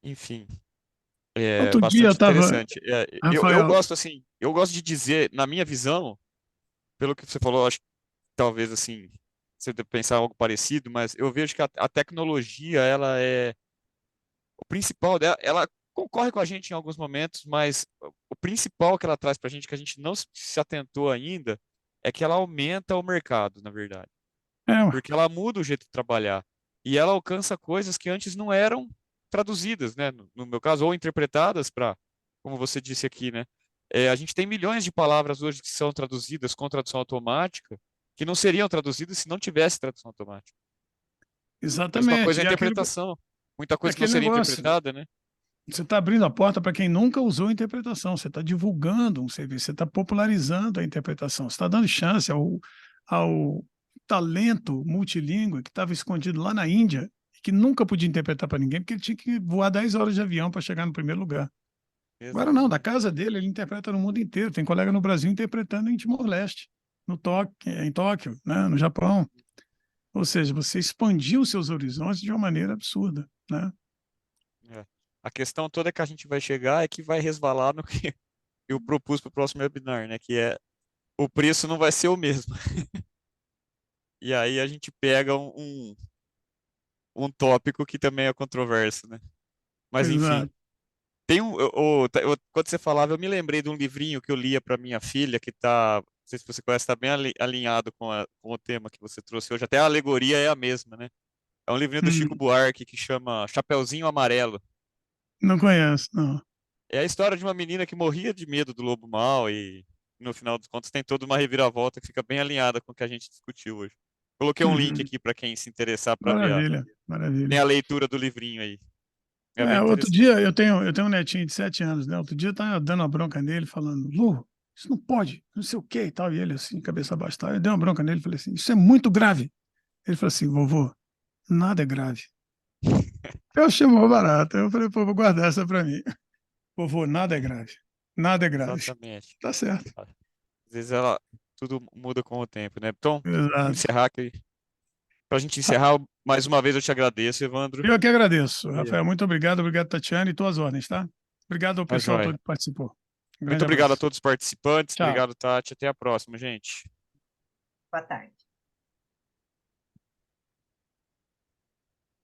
Enfim, é Outro dia eu bastante estava, interessante. Eu Rafael, gosto assim, eu gosto de dizer, na minha visão, pelo que você falou, acho que talvez assim, você deve pensar algo parecido, mas eu vejo que a tecnologia, ela é o principal dela, ela concorre com a gente em alguns momentos, mas o principal que ela traz para a gente, que a gente não se atentou ainda, é que ela aumenta o mercado, na verdade. ué, Porque ela muda o jeito de trabalhar. E ela alcança coisas que antes não eram traduzidas, né? No meu caso, ou interpretadas para, como você disse aqui, né? A gente tem milhões de palavras hoje que são traduzidas com tradução automática, que não seriam traduzidas se não tivesse tradução automática. Mesma exatamente. coisa a E interpretação. Muita coisa que não aquele seria negócio, interpretada, né? você está abrindo a porta para quem nunca usou interpretação, você está divulgando um serviço, você está popularizando a interpretação, você está dando chance ao talento multilíngue que estava escondido lá na Índia e que nunca podia interpretar para ninguém, porque ele tinha que voar 10 horas de avião para chegar no primeiro lugar. Agora não, da Exatamente. casa dele, ele interpreta no mundo inteiro. Tem colega no Brasil interpretando em Timor-Leste, em Tóquio, né, no Japão. Ou seja, você expandiu seus horizontes de uma maneira absurda, né? É. A questão toda que a gente vai chegar é que vai resvalar no que eu propus para o próximo webinar, né? Que é o preço não vai ser o mesmo. E aí a gente pega um tópico que também é controverso, né? Mas enfim, Exato. tem quando você falava, eu me lembrei de um livrinho que eu lia para minha filha, que tá, não sei se você conhece, está bem alinhado com o tema que você trouxe hoje. Até a alegoria é a mesma, né? É um livrinho do Chico Hum, Buarque que chama Chapeuzinho Amarelo. não conheço, não. É a história de uma menina que morria de medo do lobo mau e no final dos contos tem toda uma reviravolta que fica bem alinhada com o que a gente discutiu hoje. Coloquei um link Uhum. aqui para quem se interessar para ver Maravilha, tem a maravilha. leitura do livrinho aí. É bem Outro interessante. dia eu tenho um netinho de 7 anos, né? Outro dia eu tava dando uma bronca nele, falando, Lu, isso não pode, não sei o que e tal. E ele assim, cabeça baixa, tal. Eu dei uma bronca nele, falei assim, isso é muito grave. Ele falou assim, vovô, nada é grave. Eu achei mó barato. Eu falei, pô, vou guardar essa pra mim. Vovô, nada é grave. Nada é grave. Exatamente. Tá certo. Às vezes tudo muda com o tempo, né? Então, vamos Exato. encerrar aqui. Para a gente encerrar, mais uma vez eu te agradeço, Evandro. Eu que agradeço, E, Rafael. Muito obrigado, Tatiane, e tuas ordens, tá? Obrigado ao tá pessoal todo joia. que participou. Um Muito grande obrigado a abraço. todos os participantes. Tchau. Obrigado, Tati. Até a próxima, gente. Boa tarde.